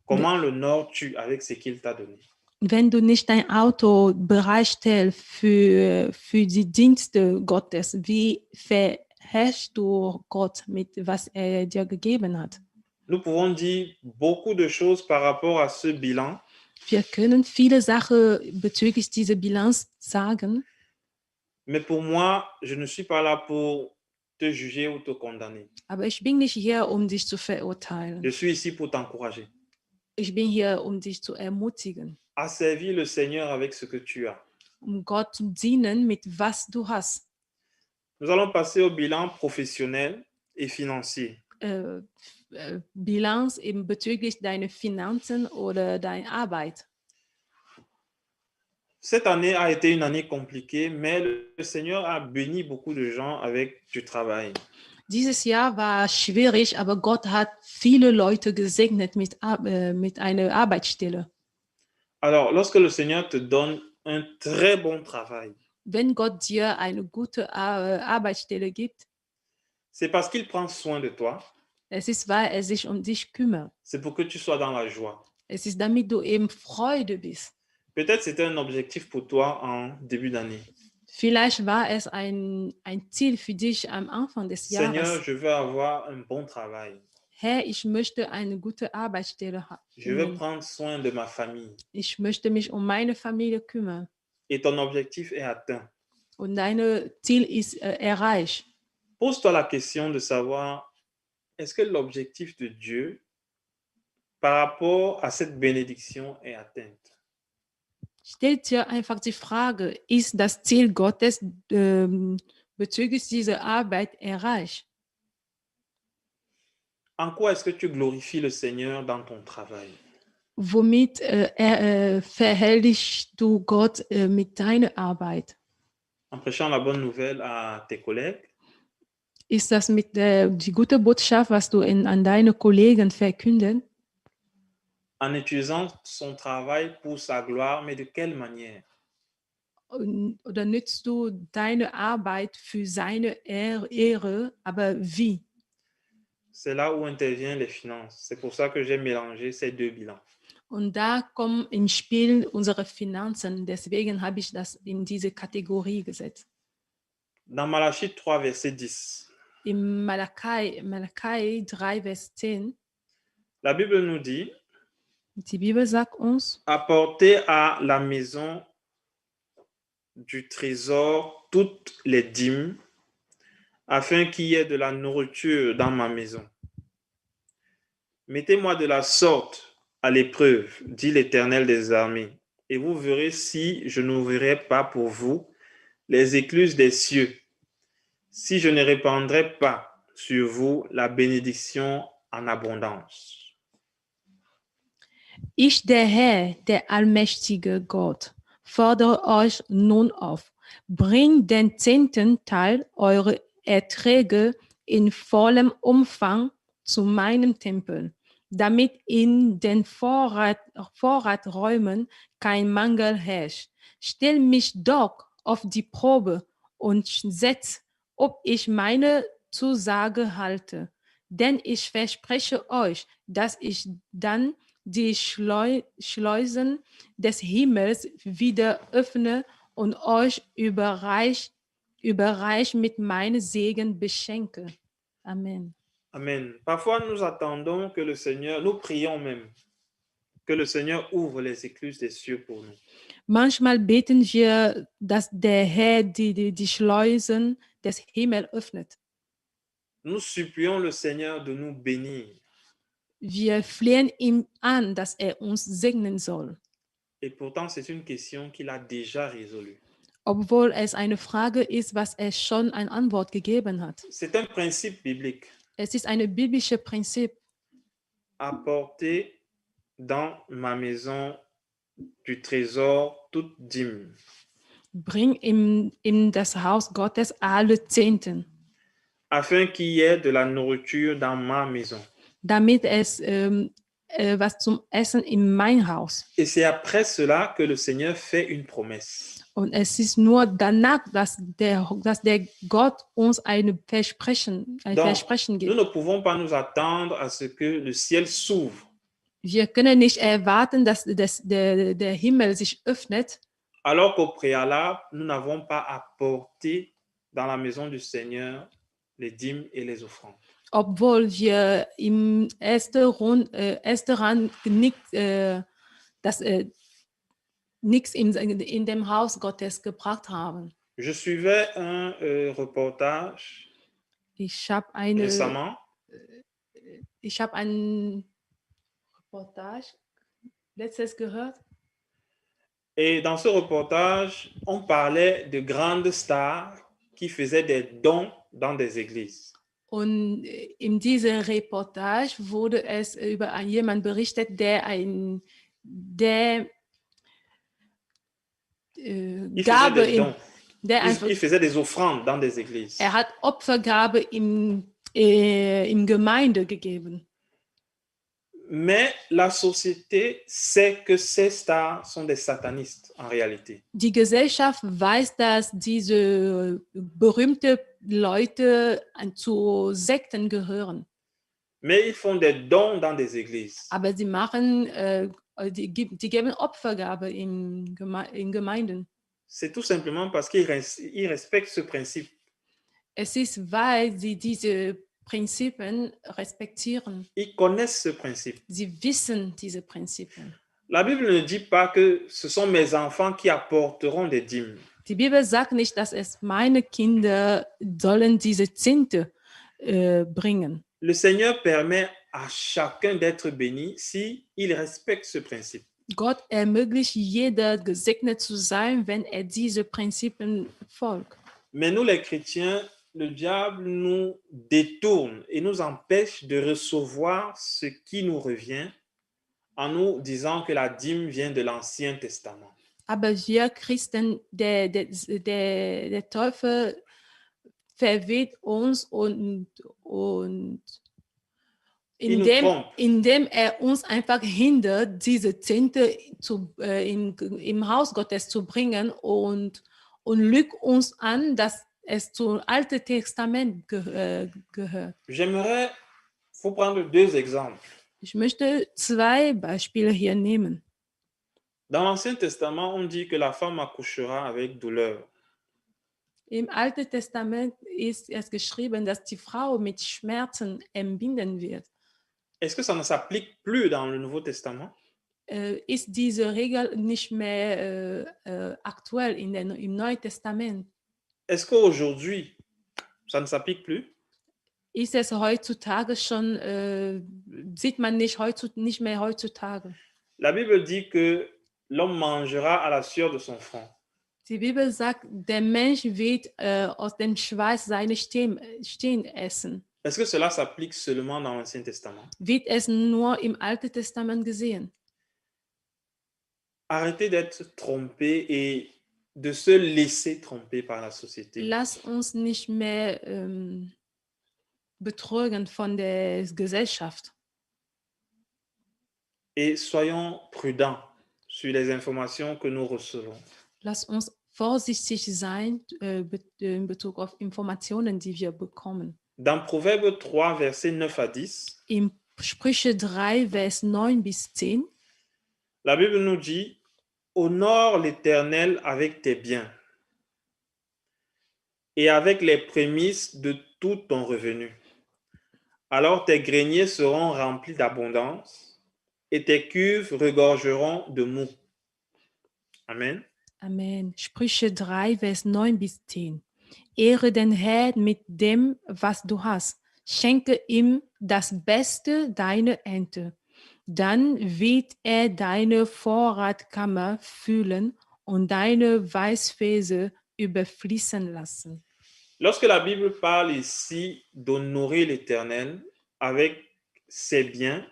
comment l'honores-tu avec ce qu'il t'a donné? Wenn du nicht dein Auto bereitstellst für die Dienste Gottes, wie verherrschst du Gott mit was er dir gegeben hat? Nous pouvons dire beaucoup de choses par rapport à ce bilan. Wir können viele Sachen bezüglich dieser Bilanz sagen. Mais pour moi, je ne suis pas là pour te juger ou te condamner. Aber ich bin nicht hier, um dich zu verurteilen. Je suis ici pour t'encourager. Ich bin hier, um dich zu ermutigen. À servir le Seigneur avec ce que tu as. Um Gott zu dienen mit was du hast. Nous allons passer au bilan professionnel et financier. Bilanz eben bezüglich deiner Finanzen oder deiner Arbeit. Cette année a été une année compliquée, mais le Seigneur a béni beaucoup de gens avec du travail. Dieses Jahr war schwierig, aber Gott hat viele Leute gesegnet mit einer Arbeitsstelle. Alors, lorsque le Seigneur te donne un très bon travail, wenn Gott dir eine gute Arbeitsstelle gibt, c'est parce qu'il prend soin de toi. Es ist, weil er sich um dich kümmert. C'est pour que tu sois dans la joie. Es ist, damit du eben Freude bist. Peut-être c'était un objectif pour toi en début d'année. Vielleicht war es ein Ziel für dich am Anfang des Jahres. Seigneur, je veux avoir un bon travail. Herr, ich möchte eine gute Arbeitsstelle haben. Je veux prendre soin de ma famille. Ich möchte mich um meine Familie kümmern. Et ton objectif est atteint. und dein Ziel ist erreicht. Pose-toi la question de savoir, est-ce que l'objectif de Dieu par rapport à cette bénédiction est atteinte? Stell dir einfach die Frage, ist das Ziel Gottes bezüglich dieser Arbeit erreicht? En quoi est-ce que tu glorifies le Seigneur dans ton travail? Womit verherrlichst du Gott mit deiner Arbeit? En prêchant la bonne nouvelle à tes collègues? Ist das mit die gute Botschaft, was du an deine Kollegen verkünden? En utilisant son travail pour sa gloire, mais de quelle manière? Oder nützt du deine Arbeit für seine Ehre, aber wie? C'est là où interviennent les finances. C'est pour ça que j'ai mélangé ces deux bilans. Und da kommen ins Spiel unsere Finanzen. Deswegen habe ich das in diese Kategorie gesetzt. Dans Malachie 3, verset 10, Im Malachi 3, Vers 10, la Bible nous dit, die Bibel sagt uns, apportez à la maison du trésor toutes les dîmes, afin qu'il y ait de la nourriture dans ma maison. Mettez-moi de la sorte à l'épreuve, dit l'Éternel des armées, et vous verrez si je n'ouvrirai pas pour vous les écluses des cieux, si je ne répandrai pas sur vous la bénédiction en abondance. ich, der Herr, der allmächtige Gott, fordere euch nun auf, bringt den 10. Teil eurer Erträge in vollem Umfang zu meinem Tempel, damit in den Vorraträumen kein Mangel herrscht. Stell mich doch auf die Probe und setz, ob ich meine Zusage halte. Denn ich verspreche euch, dass ich dann die Schleusen des Himmels wieder öffne und euch überreich mit meinem Segen beschenke. Amen. Amen. Parfois, nous attendons que le Seigneur, nous prions même, que le Seigneur ouvre les écluses des cieux pour nous. Manchmal beten wir, dass der Herr die Schleusen des Himmels öffnet. Nous supplions le Seigneur de nous bénir. Wir flehen ihn an, dass er uns segnen soll. Et pourtant, c'est une question qu'il a déjà résolue. Obwohl es eine Frage ist, was er schon eine Antwort gegeben hat. C'est un principe biblique. Es ist ein biblisches Prinzip. Apporter dans ma maison du trésor toute dîme. Bring in das Haus Gottes alle Zehnten, Afin qu'il y ait de la nourriture dans ma maison. damit es was zum Essen in mein Haus. Et c'est après cela que le Seigneur fait une promesse. Und es ist nur danach, dass der Gott uns ein Versprechen Nous gibt. ne pouvons pas nous attendre à ce que le ciel s'ouvre, Wir können nicht erwarten, dass der Himmel sich öffnet, alors qu'au préalable, nous n'avons pas apporté dans la maison du Seigneur les dîmes et les offrandes. obwohl wir im ersten Rang nichts in dem Haus Gottes gebracht haben. Je suivais un reportage Ich habe récemment ein Reportage letztes gehört. et dans ce reportage, on parlait de grandes stars qui faisaient des dons dans des églises. Und in dieser Reportage wurde es über jemanden berichtet, der Il Gabe faisait des dons. einfach, Il faisait des offrandes dans des églises. hat Opfergabe im Gemeinde gegeben. Mais la société sait que ces stars sont des satanistes en réalité. Die Gesellschaft weiß, dass diese berühmten Leute zu Sekten gehören. Mais ils font des dons dans des églises. Aber sie machen, die geben Opfergabe in Gemeinden. C'est tout simplement parce qu'ils respectent ce principe. Es ist, weil sie diese Prinzipien respektieren. Ils connaissent ce principe. Sie wissen diese Prinzipien. La Bible ne dit pas que ce sont mes enfants qui apporteront des dîmes. Die Bibel sagt nicht, dass es meine Kinder sollen diese Zehnte bringen. Le Seigneur permet à chacun d'être béni si il respecte ce principe. Gott ermöglicht jeder gesegnet zu sein, wenn er diese Prinzipien folgt. Mais nous, les chrétiens, le diable nous détourne et nous empêche de recevoir ce qui nous revient en nous disant que la dîme vient de l'Ancien Testament. Aber wir Christen, der Teufel verwirrt uns und Il nous trompe. indem er uns einfach hindert, diese Zehnte im Haus Gottes zu bringen und lügt uns an, dass es zum Alten Testament gehört. J'aimerais vous prendre deux exemples. Ich möchte zwei Beispiele hier nehmen. Dans l'Ancien Testament, on dit que la femme accouchera avec douleur. Im Alten Testament ist es geschrieben, dass die Frau mit Schmerzen entbinden wird. Est-ce que ça ne s'applique plus dans le Nouveau Testament? Ist diese Regel nicht mehr aktuell im Neuen Testament? Est-ce qu'aujourd'hui, ça ne s'applique plus? Ist es heutzutage schon, sieht man nicht mehr heutzutage. La Bible dit que l'homme mangera à la sueur de son front. Die Bibel sagt, der Mensch wird aus dem Schweiß seine Stirn essen. Est-ce que cela s'applique seulement dans l'Ancien Testament? Wird es nur im Alten Testament gesehen? Arrêtez d'être trompé et de se laisser tromper par la société. Lass uns nicht mehr betrogen von der Gesellschaft. Et soyons prudents sur les informations que nous recevons. Lass uns vorsichtig sein in Bezug auf Informationen, die wir bekommen. Dans Proverbe 3, versets 9 à 10, Im Sprüche 3, Vers 9 bis 10, la Bible nous dit « Honore l'Éternel avec tes biens et avec les prémices de tout ton revenu. Alors tes greniers seront remplis d'abondance et tes cuves regorgeront de mou. » Amen. Amen. Sprüche 3, Vers 9 bis 10. Ehre den Herrn mit dem, was du hast. Schenke ihm das Beste deiner Ernte. Dann wird er deine Vorratkammer füllen und deine Weißfässer überfließen lassen. Lorsque la Bible parle ici d'honorer l'Éternel avec ses biens,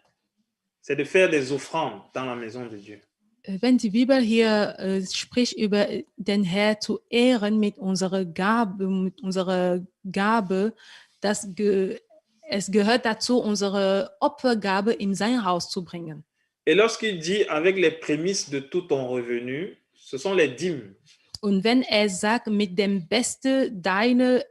c'est de faire des offrandes dans la maison de Dieu. Wenn die Bibel hier spricht über den Herrn zu ehren mit unserer Gabe, es gehört dazu, unsere Opfergabe in sein Haus zu bringen. Et lorsqu'il dit avec les prémices de tout ton revenu, ce sont les dîmes. Und wenn er sagt, mit dem Besten deiner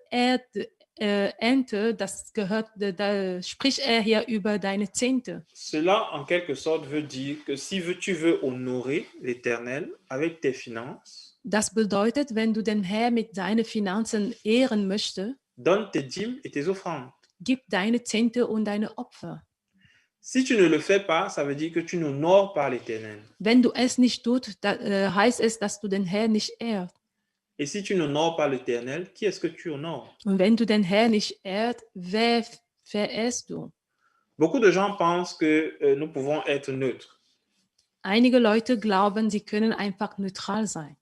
Ernte, das gehört, da spricht er hier über deine Zehnte. Cela, en quelque sorte, veut dire que si tu veux honorer l'Éternel avec tes finances, Das bedeutet, wenn du den Herrn mit seinen Finanzen ehren möchtest, donne tes dîmes et tes offrandes. gib deine Zehnte und deine Opfer. Si tu ne le fais pas, ça veut dire que tu n'honores pas l'Éternel. Wenn du es nicht tust, heißt es, dass du den Herrn nicht ehrst. Et si tu n'honores pas l'Éternel, qui est-ce que tu honores? Und wenn du den Herrn nicht ehrst, wer verehrst du? Beaucoup de gens pensent que nous pouvons être neutres. Einige Leute glauben, sie können einfach neutral sein.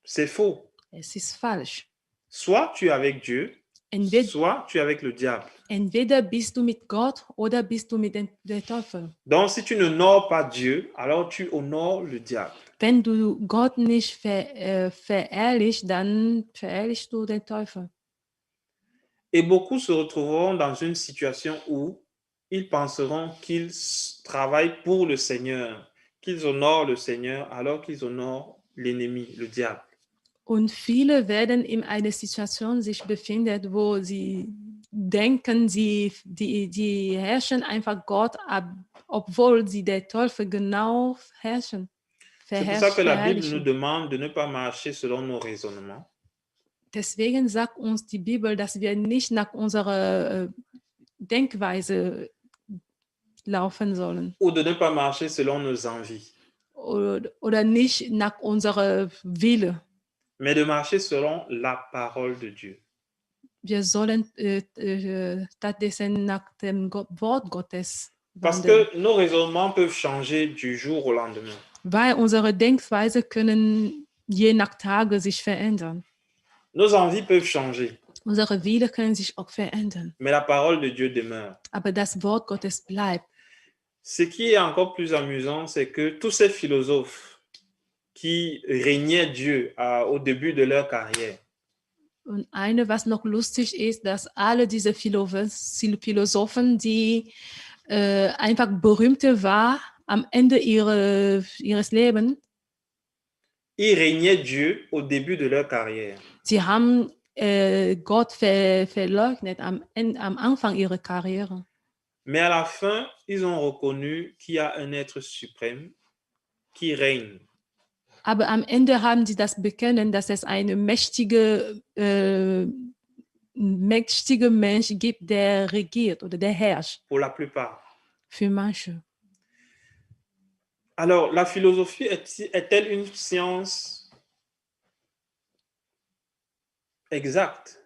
C'est faux. Es ist falsch. Soit tu es avec Dieu, Entweder, soit tu es avec le diable. entweder bist du mit Gott oder bist du mit dem Teufel. Donc, si tu n'honores pas Dieu, alors tu honores le diable. Wenn du Gott nicht verehrlichst, dann verehrlichst du den Teufel. Et beaucoup se retrouveront dans une situation où ils penseront qu'ils travaillent pour le Seigneur, qu'ils honorent le Seigneur, alors qu'ils honorent l'ennemi, le diable. Und viele werden in einer Situation sich befinden, wo sie denken, die herrschen einfach Gott ab, obwohl sie der Teufel genau herrschen. C'est pour ça que la Bible nous demande de ne pas marcher selon nos raisonnements. Deswegen sagt uns die Bibel, dass wir nicht nach unserer Denkweise laufen sollen. Ou de ne pas marcher selon nos envies. Oder nicht nach unserer Wille. mais de marcher selon la parole de Dieu. Wir sollen stattdessen nach dem Wort Gottes Parce wandeln, que nos raisonnements peuvent changer du jour au lendemain. weil unsere Denkweise können je nach Tage sich verändern. Nos envies peuvent changer, Unsere Wille können sich auch verändern, mais la parole de Dieu demeure. aber das Wort Gottes bleibt. Ce qui est encore plus amusant, c'est que tous ces philosophes qui régnaient Dieu au début de leur carrière, Und was noch lustig ist, dass alle diese Philosophen, die einfach berühmte war am Ende ihres Lebens, ils régnaient Dieu au début de leur carrière. sie haben Gott verleugnet am Anfang ihrer Karriere. Mais à la fin, ils ont reconnu qu'il y a un être suprême qui règne. Aber am Ende haben sie das bekennen, dass es eine mächtige Mensch gibt, der regiert oder der herrscht. Pour la plupart. Für manche. Alors, la philosophie est-elle une science exacte?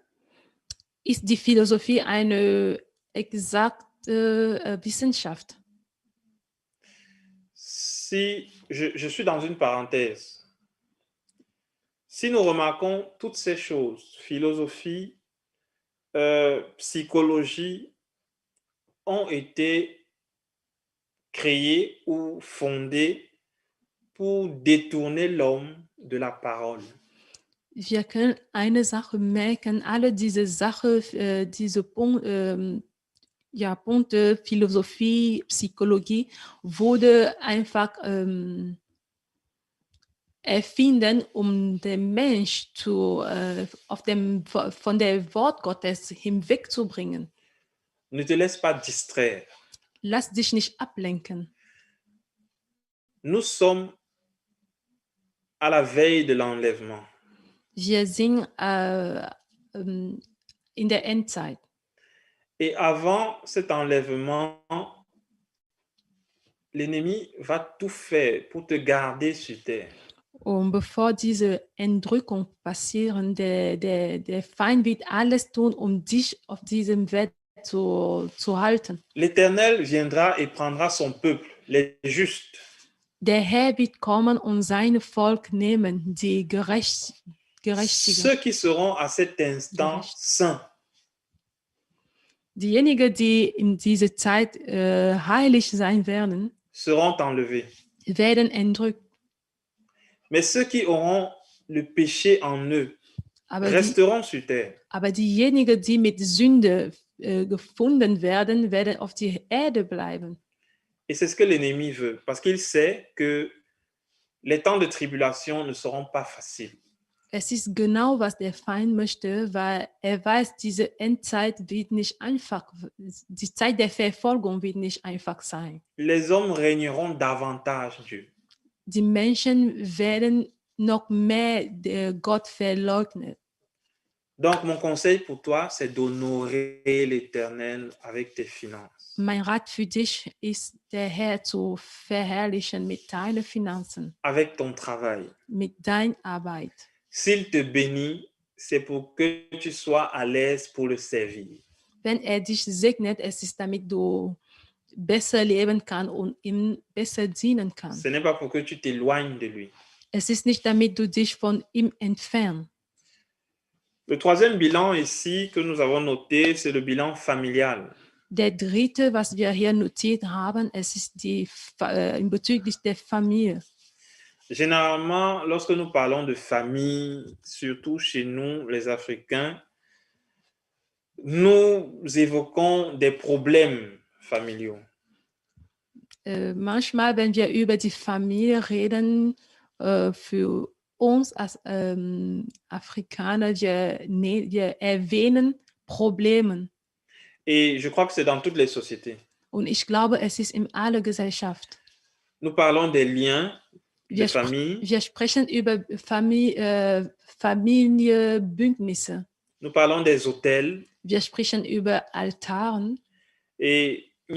Ist die Philosophie eine exakte Wissenschaft? Si je suis dans une parenthèse, si nous remarquons toutes ces choses, philosophie, psychologie, ont été créées ou fondées pour détourner l'homme de la parole. Wir können eine Sache merken, alle diese Punkte, Philosophie, Psychologie, wurde einfach erfinden, um den Mensch von der Wort Gottes hinwegzubringen. Ne te laisse pas distraire. Lass dich nicht ablenken. Nous sommes à la veille de l'enlèvement. Wir sind in der Endzeit. Et avant cet enlèvement, l'ennemi va tout faire pour te garder sur terre. Und bevor diese Entrückung passieren, der Feind wird alles tun, um dich auf diesem Welt zu halten. L'Éternel viendra et prendra son peuple, les justes. Der Herr wird kommen und sein Volk nehmen, die Gerechtigen. Ceux qui seront à cet instant saints. Diejenigen, die in dieser Zeit heilig sein werden, seront enlevés. werden entrückt. Mais ceux qui auront le péché en eux resteront sur terre. Aber diejenigen, die mit Sünde gefunden werden, werden auf die Erde bleiben. Et c'est ce que l'ennemi veut, parce qu'il sait que les temps de tribulation ne seront pas faciles. Es ist genau, was der Feind möchte, weil er weiß, diese Endzeit wird nicht einfach, die Zeit der Verfolgung wird nicht einfach sein. Les hommes régneront davantage Dieu. Die Menschen werden noch mehr Gott verleugnen. Donc, mon conseil pour toi, c'est d'honorer l'Éternel avec tes finances. Mein Rat für dich ist, der Herr zu verherrlichen mit deinen Finanzen, avec ton travail. mit deiner Arbeit. S'il te bénit, c'est pour que tu sois à l'aise pour le servir. Wenn dich segnet, es ist, damit du besser leben kannst und ihm besser dienen kannst. Ce n'est pas pour que tu t'éloignes de lui. Es ist nicht, damit du dich von ihm entfernst. Le troisième bilan ici que nous avons noté, c'est le bilan familial. Der dritte, was wir hier notiert haben, es ist bezüglich der Familie. Généralement, lorsque nous parlons de famille, surtout chez nous, les Africains, nous évoquons des problèmes familiaux. Manchmal, wenn wir über die Familie reden, für uns als Afrikaner, wir erwähnen Probleme. Et je crois que c'est dans toutes les sociétés. Und ich glaube, es ist in aller Gesellschaft. Nous parlons des liens de famille. Wir sprechen über Familienbündnisse. Nous parlons des hôtels. Wir sprechen über Altaren. Et il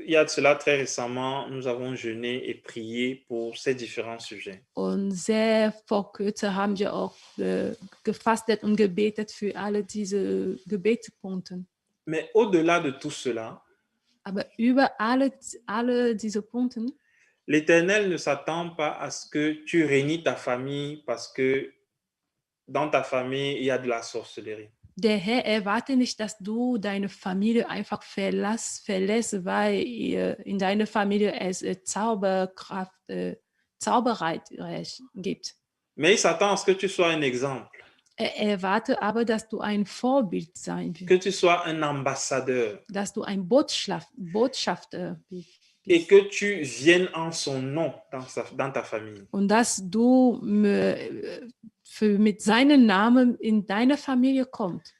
y a de cela très récemment, nous avons jeûné et prié pour ces différents sujets. Und sehr vor kurzem haben wir auch gefastet und gebetet für alle diese Gebetspunkte. Mais au-delà de tout cela, Aber über alle diese Punkte, l'Éternel ne s'attend pas à ce que tu réunis ta famille parce que dans ta famille, il y a de la sorcellerie. der Herr erwartet nicht, dass du deine Familie einfach verlässt, weil in deiner Familie es Zauberkraft, Zauberei gibt. Mais il s'attend à ce que tu sois un exemple, Er erwartet aber, dass du ein Vorbild sein que willst, tu sois un ambassadeur dass du ein Botschafter bist. et que tu viennes en son nom dans ta famille. Und dass du mit seinem Namen in deine Familie kommst.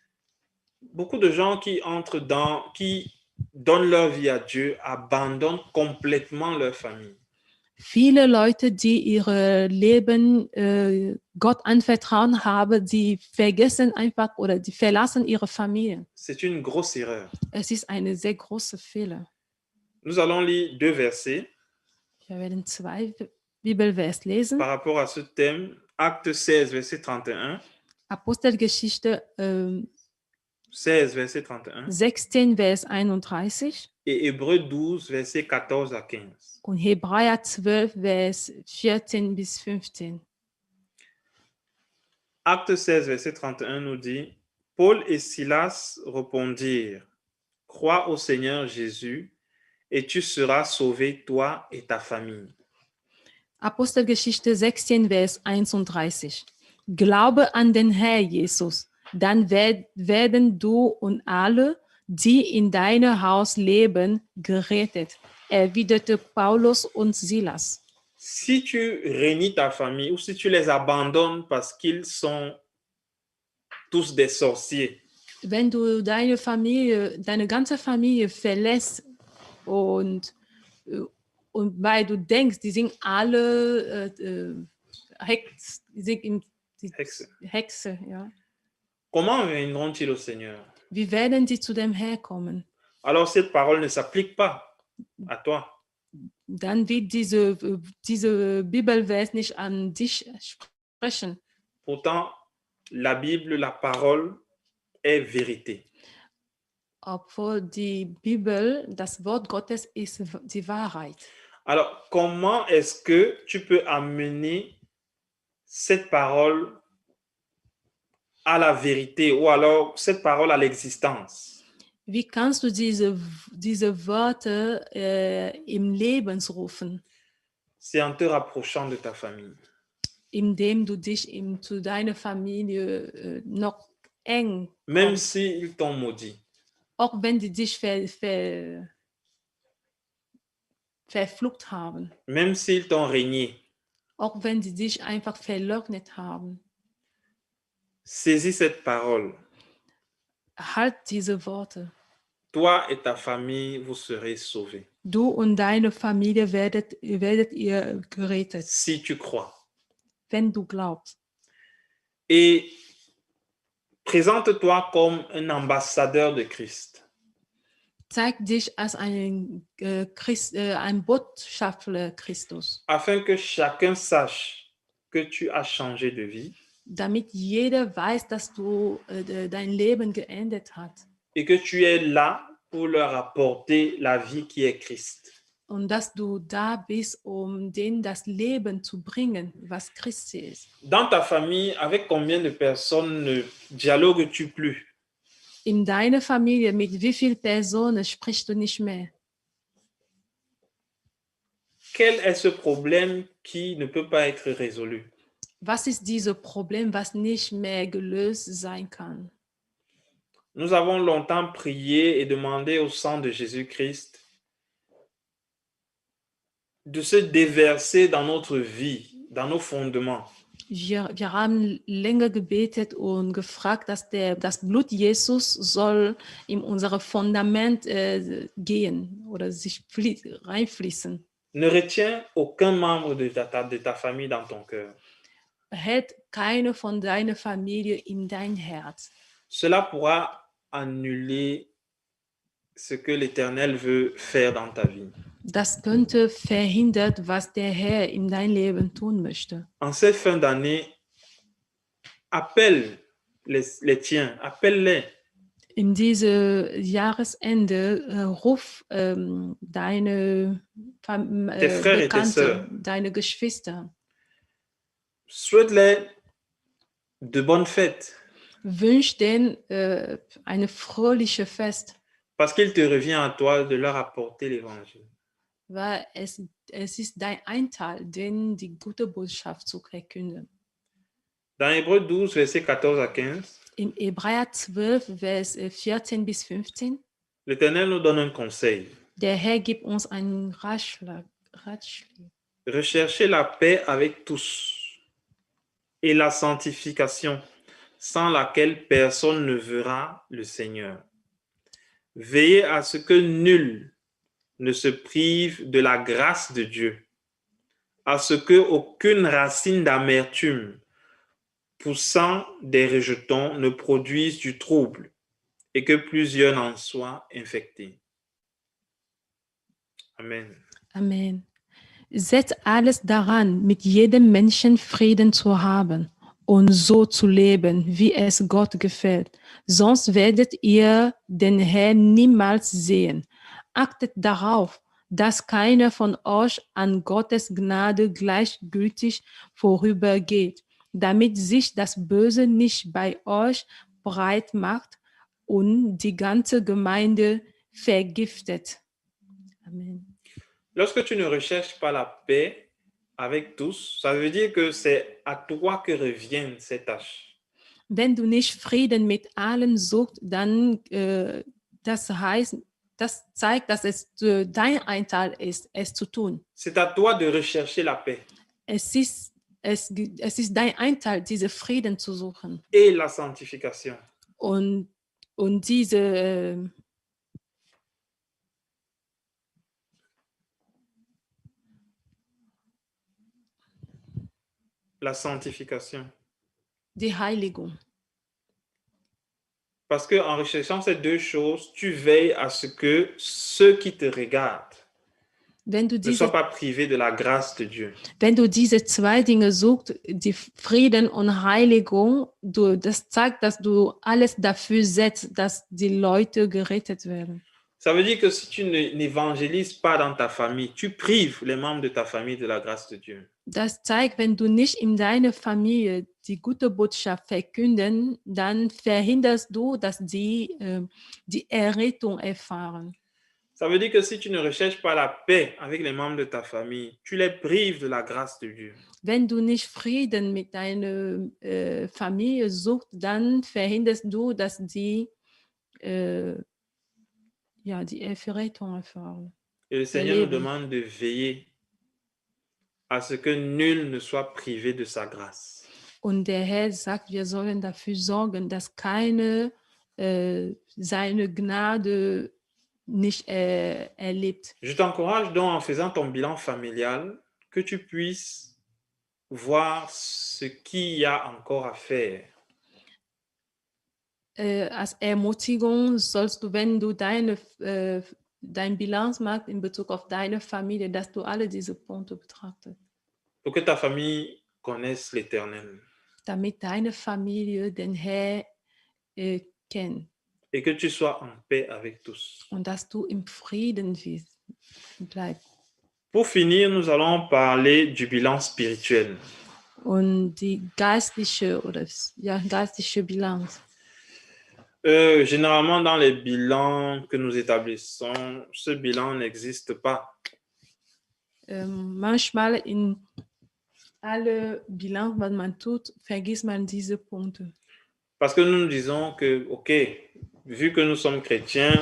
Beaucoup de gens qui donnent leur vie à Dieu abandonnent complètement leur famille. Viele Leute, die ihr Leben Gott anvertrauen haben, die vergessen einfach oder die verlassen ihre Familie. C'est une grosse erreur. Es ist eine sehr große Fehler. Nous allons lire 2 versets Wir werden 2 Bibelvers lesen. par rapport à ce thème. Acte 16, verset 31. Apostelgeschichte 16, verset 31. 16, Vers 31 Et Hébreux 12, verset 14 à 15. und Hebräer 12, Vers 14 bis 15. Acte 16, verset 31 nous dit, Paul et Silas répondirent, crois au Seigneur Jésus et tu seras sauvé, toi et ta famille. Apostelgeschichte 16, Vers 31. Glaube an den Herr Jesus, dann werden du und alle, die in deinem Haus leben, gerettet, erwiderte Paulus und Silas. Si tu réunis ta famille ou si tu les abandonnes parce qu'ils sont tous des sorciers, Wenn du deine Familie, deine ganze Familie verlässt und weil du denkst, die sind alle Hexe, ja. comment viendront-ils au Seigneur? Wie werden sie zu dem Herr kommen? Alors cette parole ne s'applique pas à toi. Dann wird diese Bibelvers nicht an dich sprechen. Pourtant, la Bible, la parole est vérité. Obwohl die Bibel, das Wort Gottes ist die Wahrheit. Alors, comment est-ce que tu peux amener cette parole à la vérité ou alors cette parole à l'existence? Wie kannst du diese Worte im Leben rufen? C'est en te rapprochant de ta famille. Indem du dich zu deiner Familie noch eng Même kommst. s'ils t'ont maudit. Auch wenn die dich verflucht haben. Même s'ils t'ont régné. Auch wenn die dich einfach verleugnet haben. Saisis cette parole. Halt diese Worte. Toi et ta famille, vous serez sauvés. Du und deine Familie werdet ihr gerettet. Si tu crois. Wenn du glaubst. Et présente-toi comme un ambassadeur de Christ. Zeig dich als ein Botschafter Christus. Afin que chacun sache que tu as changé de vie. Damit jeder weiß, dass du dein Leben geändert hast. Et que tu es là pour leur apporter la vie qui est Christ. Und dass du da bist, denen das Leben zu bringen, was Christus ist. Dans ta famille, avec combien de personnes ne dialogues-tu plus? In deiner Familie, mit wie vielen Personen sprichst du nicht mehr? Quel est ce problème qui ne peut pas être résolu? Was ist dieses Problem, was nicht mehr gelöst sein kann? Nous avons longtemps prié et demandé au sang de Jésus-Christ de se déverser dans notre vie, dans nos fondements. Wir haben länger gebetet und gefragt, dass das Blut Jesus soll in unser Fundament gehen oder sich reinfließen. Ne retiens aucun membre de ta famille dans ton cœur. Hält keine von deiner Familie in dein Herz. Cela pourra annuler ce que l'Éternel veut faire dans ta vie. Das könnte verhindert, was der Herr in dein Leben tun möchte. En cette fin d'année, appelle les tiens, appelle-les. In diese Jahresende ruf deine Tes frères et tes Bekannte, sœurs. deine Geschwister. Souhaite-les de bonnes fêtes, Wünsch denen eine fröhliche Fest, parce qu'il te revient à toi de leur apporter l'évangile. weil es ist dein Einteil, denen die gute Botschaft zu verkünden. Dans Hébreux 12, versets 14 à 15, Im Hebräer 12, Vers 14 bis 15, l'Éternel nous donne un conseil. der Herr gibt uns einen Ratschlag. Recherchez la paix avec tous et la sanctification, sans laquelle personne ne verra le Seigneur. Veillez à ce que nul ne se prive de la grâce de Dieu, à ce que aucune racine d'amertume poussant des rejetons ne produise du trouble et que plusieurs en soient infectés. Amen. Amen. Setzt alles daran, mit jedem Menschen Frieden zu haben und so zu leben, wie es Gott gefällt. Sonst werdet ihr den Herrn niemals sehen. Achtet darauf, dass keiner von euch an Gottes Gnade gleichgültig vorübergeht, damit sich das Böse nicht bei euch breit macht und die ganze Gemeinde vergiftet. Amen. Lorsque tu ne recherches pas la paix avec tous, ça veut dire que c'est à toi que reviennent ces tâches. Wenn du nicht Frieden mit allen suchst, dann das heißt, das zeigt, dass es dein Einteil ist, es zu tun. C'est à toi de rechercher la paix Es ist dein Einteil, diese Frieden zu suchen et la sanctification. und diese La sanctification. die Heiligung. Parce qu'en recherchant ces deux choses, tu veilles à ce que ceux qui te regardent Wenn du ne soient pas privés de la grâce de Dieu. Wenn du diese zwei Dinge suchst, die Frieden und Heiligung, das zeigt, dass du alles dafür setzt, dass die Leute gerettet werden. Ça veut dire que si tu n'évangélises pas dans ta famille, tu prives les membres de ta famille de la grâce de Dieu. Das zeigt, wenn du nicht in deiner Familie die gute Botschaft verkünden, dann verhinderst du, dass die die Errettung erfahren. Ça veut dire que si tu ne recherches pas la paix avec les membres de ta famille, tu les prives de la grâce de Dieu. Wenn du nicht Frieden mit deiner Familie suchst, dann verhinderst du, dass die die Errettung erfahren. Et le Seigneur nous demande de veiller à ce que nul ne soit privé de sa grâce. Und der Herr sagt, wir sollen dafür sorgen, dass keine seine Gnade nicht erlebt. Je t'encourage donc en faisant ton bilan familial que tu puisses voir ce qu'il y a encore à faire. Als Ermutigung sollst du, wenn du dein Bilanz machst in Bezug auf deine Familie, dass du alle diese Punkte betrachtest. Pour que ta famille connaisse l'Éternel. Damit deine Familie den Herr kennt. Et que tu sois en paix avec tous. Und dass du im Frieden bleibst. Pour finir, nous allons parler du bilan spirituel. Und die geistliche Bilanz. Généralement, dans les bilans que nous établissons, ce bilan n'existe pas. Manchmal in alle Bilans, was man tut, vergisst man diese Punkte. Parce que nous nous disons que, OK, vu que nous sommes chrétiens,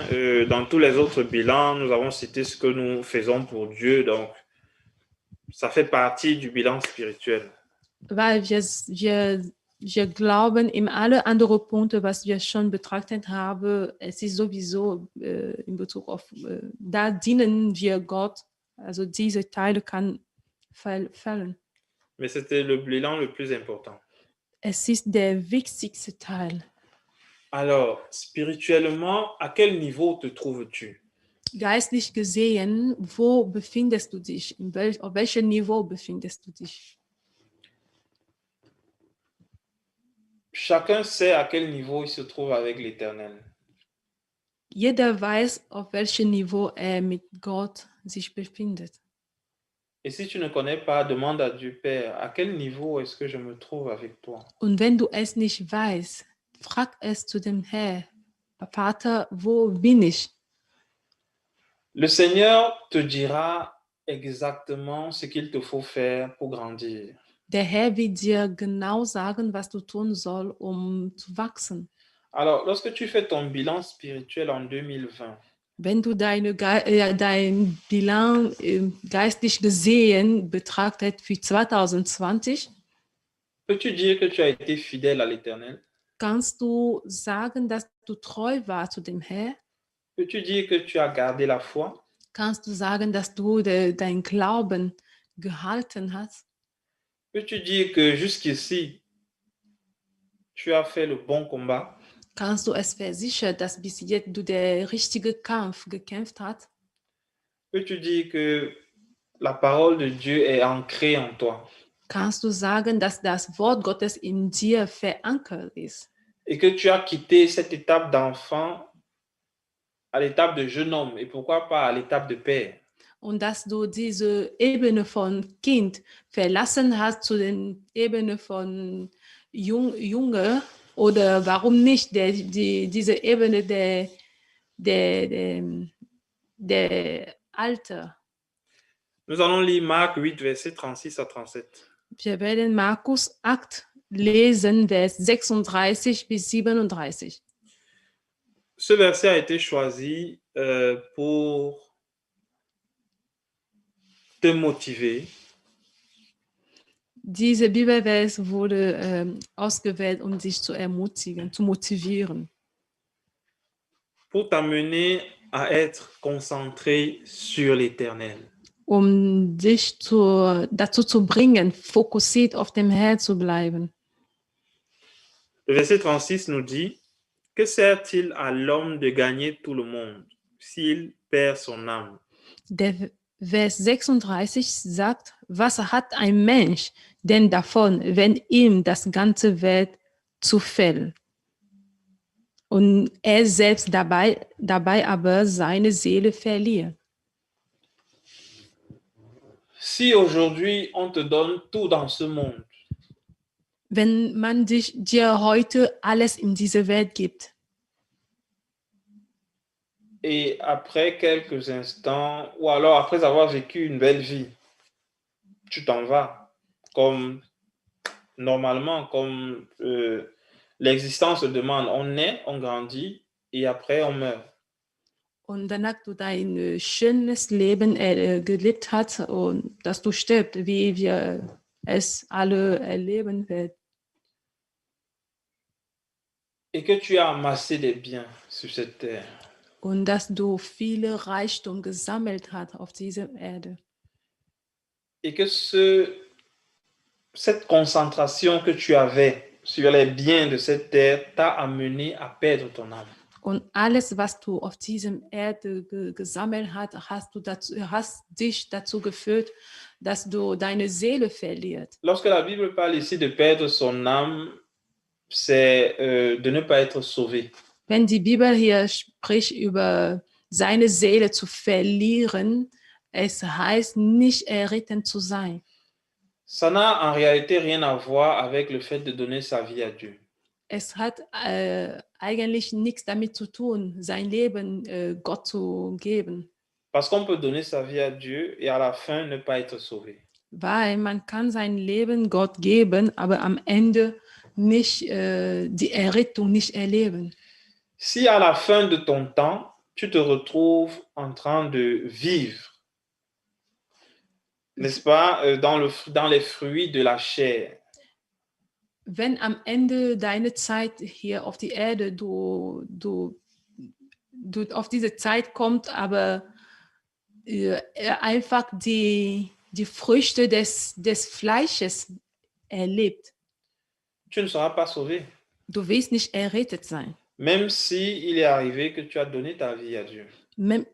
dans tous les autres bilans, nous avons cité ce que nous faisons pour Dieu, donc ça fait partie du bilan spirituel. Weil wir glauben, in alle anderen Punkte, was wir schon betrachtet haben, es ist sowieso in Bezug auf, da dienen wir Gott, also diese Teile kann fallen. Mais c'était le bilan le plus important. Es ist der wichtigste Teil. Alors, spirituellement, à quel niveau te trouves-tu? Geistlich gesehen, wo befindest du dich? Auf welchem Niveau befindest du dich? Chacun sait à quel niveau il se trouve avec l'Éternel. Jeder weiß, auf welchem Niveau er mit Gott sich befindet. Et si tu ne connais pas, demande à Dieu, Père, à quel niveau est-ce que je me trouve avec toi? Und wenn du es nicht weißt, frag es zu dem Herrn. Vater, wo bin ich? Le Seigneur te dira exactement ce qu'il te faut faire pour grandir. Der Herr wird dir genau sagen, was du tun sollst, um zu wachsen. Alors, lorsque tu fais ton bilan spirituel en 2020, Wenn du dein Bilanz geistlich gesehen betrachtet für 2020, peux-tu dire que tu as été fidèle à l'Éternel? kannst du sagen, dass du treu warst zu dem Herrn? Peux-tu dire que tu as gardé la foi? Kannst du sagen, dass du dein Glauben gehalten hast? Peux-tu dire que jusqu'ici, tu as fait le bon combat? Kannst du es versichern, dass bis jetzt du der richtige Kampf gekämpft hast? Peux-tu dire que la parole de Dieu est ancrée en toi Kannst du sagen, dass das Wort Gottes in dir verankert ist? et que tu as quitté cette étape d'enfant à l'étape de jeune homme et pourquoi pas à l'étape de père? Und dass du diese Ebene von Kind verlassen hast zu der Ebene von Junge oder warum nicht diese Ebene der Alter. Nous allons lire Marc 8, versets 36 à 37. Wir werden Markus 8 lesen, Vers 36 bis 37. Ce verset a été choisi pour te motiver, Dieser Bibelvers wurde ausgewählt, um dich zu ermutigen, zu motivieren, pour t'amener à être concentré sur l'Éternel. um dich dazu zu bringen, fokussiert auf dem Herrn zu bleiben. Le verset 36 nous dit, que sert-il à l'homme de gagner tout le monde s'il perd son âme? Der Vers 36 sagt, was hat ein Mensch denn davon, wenn ihm das ganze Welt zufällt und er selbst dabei aber seine Seele verliert? Si aujourd'hui on te donne tout dans ce monde, Wenn man dir heute alles in dieser Welt gibt et après quelques instants, ou alors après avoir vécu une belle vie, tu t'en vas, comme normalement, comme l'existence le demande. On naît, on grandit et après on meurt. und danach du dein schönes Leben gelebt hast und dass du stirbst, wie wir es alle erleben werden. Et que tu as amassé des biens sur cette terre. Und dass du viele Reichtum gesammelt hast auf dieser Erde. Et que cette concentration que tu avais sur les biens de cette terre t'a amené à perdre ton âme. Und alles, was du auf diesem Erde gesammelt hast, hast dich dazu geführt, dass du deine Seele verlierst. Lorsque la Bible parle ici de perdre son âme, c'est de ne pas être sauvé. Wenn die Bibel hier spricht über seine Seele zu verlieren, es heißt nicht errettet zu sein. Ça n'a en réalité rien à voir avec le fait de donner sa vie à Dieu. Es hat eigentlich nichts damit zu tun, sein Leben Gott zu geben. Parce qu'on peut donner sa vie à Dieu et à la fin ne pas être sauvé. Weil man kann sein Leben Gott geben, aber am Ende nicht die Errettung nicht erleben. Si à la fin de ton temps, tu te retrouves en train de vivre, n'est-ce pas, dans les fruits de la chair, wenn am Ende deine Zeit hier auf die Erde, du auf diese Zeit kommt, aber einfach die Früchte des Fleisches erlebt. tu ne seras pas sauvé. Du wirst nicht errettet sein. Même si il est arrivé que tu as donné ta vie à Dieu. Mem-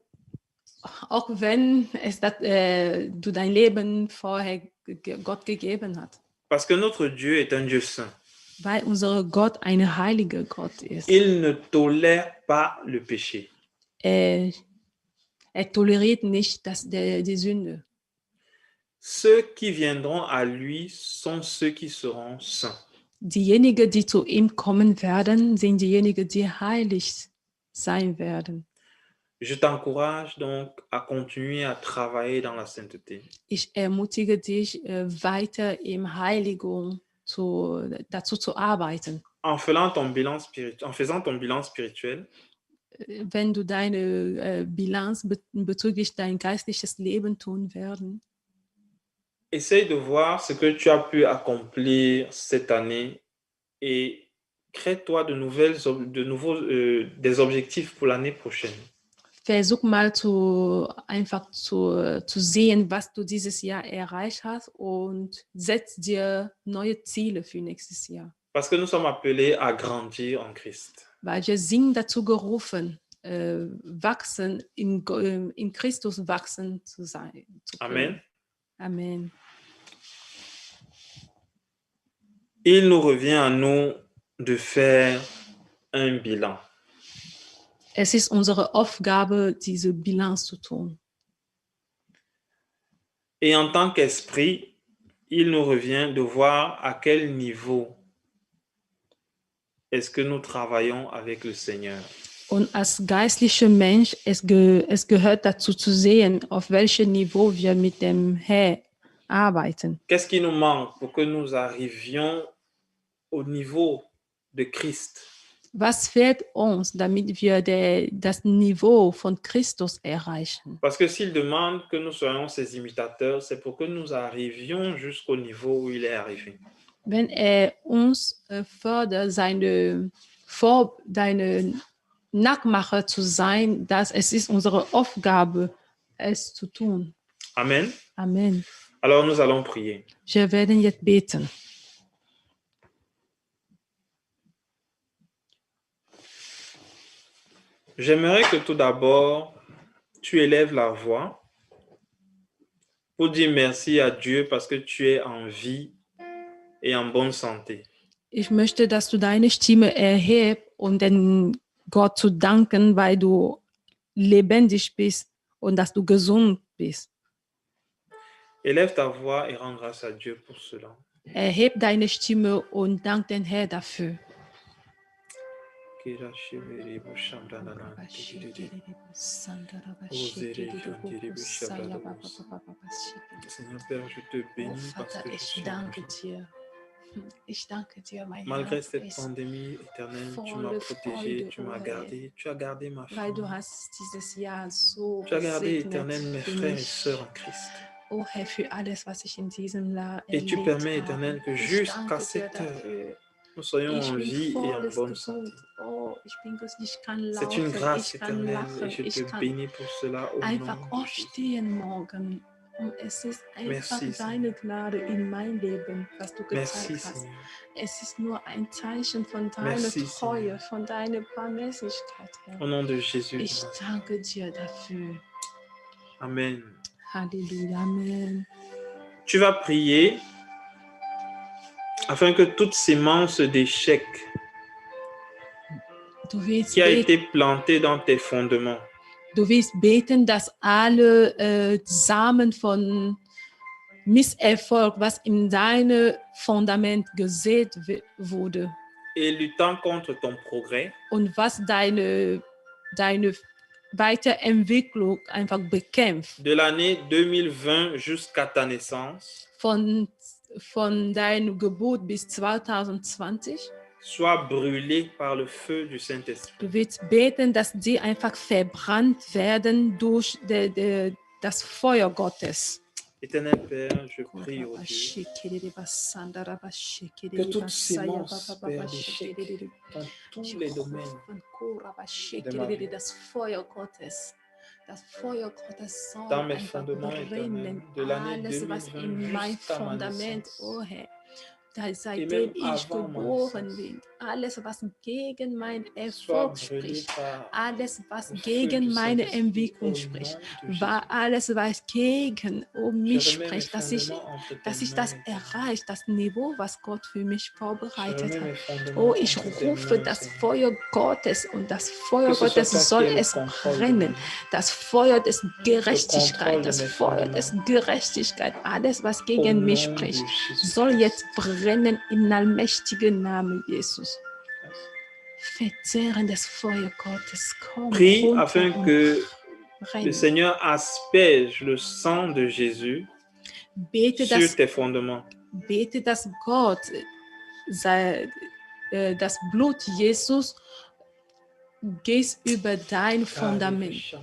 Auch wenn du dein Leben vorher Gott gegeben hat. Parce que notre Dieu est un Dieu saint. Weil unser Gott ein heiliger Gott ist. Il ne tolère pas le péché. Er toleriert nicht die Sünde. Ceux qui viendront à lui sont ceux qui seront saints. Diejenigen, die zu ihm kommen werden, sind diejenigen, die heilig sein werden. Je t'encourage donc à continuer à travailler dans la sainteté. Ich ermutige dich, weiter im Heiligung dazu zu arbeiten. En faisant ton bilan spirituel, Wenn du deine Bilanz bezüglich dein geistliches Leben tun werden, essaye de voir ce que tu as pu accomplir cette année et crée-toi des objectifs pour l'année prochaine. versuch mal einfach zu sehen, was du dieses Jahr erreicht hast und setz dir neue Ziele für nächstes Jahr. Parce que nous sommes appelés à grandir en Christ. Weil wir sind dazu gerufen, wachsen, in Christus wachsen zu sein. Amen. Amen. Il nous revient à nous de faire un bilan. Es ist unsere Aufgabe, diese Bilanz zu tun. Et en tant qu'esprit, il nous revient de voir à quel niveau est-ce que nous travaillons avec le Seigneur. Und als geistlicher Mensch, es gehört dazu zu sehen, auf welchem Niveau wir mit dem Herr arbeiten. Qu'est-ce qui nous manque pour que nous arrivions au niveau de Christ? Was fehlt uns, damit wir das Niveau von Christus erreichen? Parce que s'il demande que nous soyons ses imitateurs, c'est pour que nous arrivions jusqu'au niveau où il est arrivé. Wenn uns fordert, deine Nachmacher zu sein, es ist unsere Aufgabe, es zu tun. Amen. Amen. Alors nous allons prier. Wir werden jetzt beten. J'aimerais que tout d'abord, tu élèves la voix pour dire merci à Dieu parce que tu es en vie et en bonne santé. Ich möchte, dass du deine Stimme erhebst, um den Gott zu danken, weil du lebendig bist und dass du gesund bist. Élève ta voix et rends grâce à Dieu pour cela. Erheb deine Stimme und dank den Herrn dafür. Seigneur Père, je te bénis parce que je suis en vie. Ich danke dir, mein Malgré Herr, cette pandémie éternelle, tu m'as protégé, tu m'as gardé, tu as gardé ma weil du famille. hast dieses Jahr so Tu as gardé, gesegnet Éternel, mes für frères et mich. sœurs en Christ. Oh Herr, für alles, was ich in diesem Jahr Et tu erlebt permets, habe. Éternel, que Ich jusqu'à danke dir cette heure, dafür. nous soyons Ich en bin vie et en volles bonne gesund. santé. Oh, ich bin gesund, ich kann C'est une laufen, grâce ich kann éternelle lachen, et je ich te kann bénis pour cela au einfach nom de Jésus. aufstehen morgen. Und es ist einfach Merci, deine Gnade in mein Leben, was du Merci, gezeigt hast. Seigneur. Es ist nur ein Zeichen von deiner Merci, Treue, Seigneur. von deiner Barmherzigkeit, Herr. Au nom de Jésus. de Ich Nazareth. danke dir dafür. Amen. Halleluja, Amen. Tu vas prier afin que toute sémence d'échec Du willst, qui a beten, été plantée dans tes fondements du willst beten, dass alle Samen von Misserfolg, was in deinem Fundament gesät wurde et luttant contre ton progrès, und was deine Weiterentwicklung einfach bekämpft, de l'année 2020 jusqu'à ta naissance, von deinem Geburt bis 2020. soient brûlés par le feu du Saint-Esprit. Du willst beten, dass die einfach verbrannt werden durch das Feuer Gottes. Éternel Père, je prie au Dieu que toute sémence, Père, d'échec dans tous les domaines de ma vie, Das Feuer Gottes. Das Feuer Gottes soll dans mes einfach fondements éternels, brennen. de l'année Alles, was 2020 in mein jusqu'à ma Fundament, naissance, oh Herr, seitdem même ich avant ma geboren naissance. bin. Alles, was gegen meinen Sois Erfolg brûlé spricht, par alles, was le feu gegen du meine Saint-Esprit Entwicklung au spricht, nom de war Jésus. alles, was gegen Je mich remets mes spricht, dass ich fondements entre tes das mains, Éternel. erreicht, das Niveau, was Gott für mich Je vorbereitet remets hat. mes fondements Oh, ich entre tes rufe mains, das Seigneur. Feuer Gottes und das Feuer Que ce soit Gottes toi qui soll aies le es contrôle de ma brennen. vie. Das Feuer des Le contrôle Gerechtigkeit, de das mes Feuer fondements. des Gerechtigkeit, alles, was Au gegen mich nom spricht, de Jésus soll Christ. jetzt brennen im allmächtigen Namen Jesus. Merci. Verzehrendes Feuer Gottes, komm Prie runter afin und que le brenn. Seigneur asperge le sang de Jésus Bete, sur tes fondements. dass Gott das Blut Jesus geht über dein Fundament. Que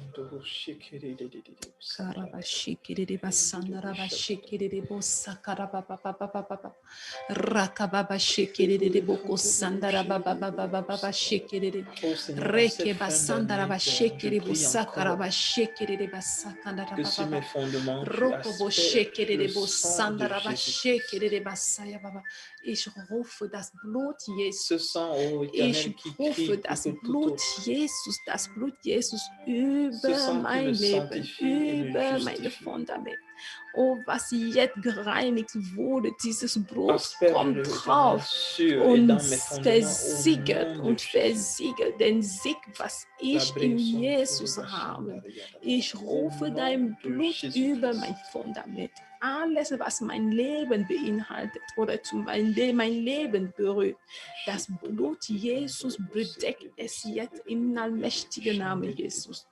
sur mes fondements, tu asperges le sang de Jésus. Ich rufe das Blut Jesus. Ce sang, ô Ich Éternel, qui rufe crie das plus que tout Blut autre. Jesus, das Blut Jesus Ce über sang qui mein me Leben, sanctifie et me über meine justifie. Fundament. Oh, was jetzt gereinigt wurde, dieses Blut kommt Asperge-le, drauf Éternel, sur et und dans mes fondements versiegelt au nom de und Jésus. versiegelt den Sieg, was ich in Jesus habe. Ich rufe dein Blut über mein Fundament. Alles, was mein Leben beinhaltet oder zu mein Leben berührt, das Blut Jesus bedeckt es jetzt im allmächtigen Namen Jesus.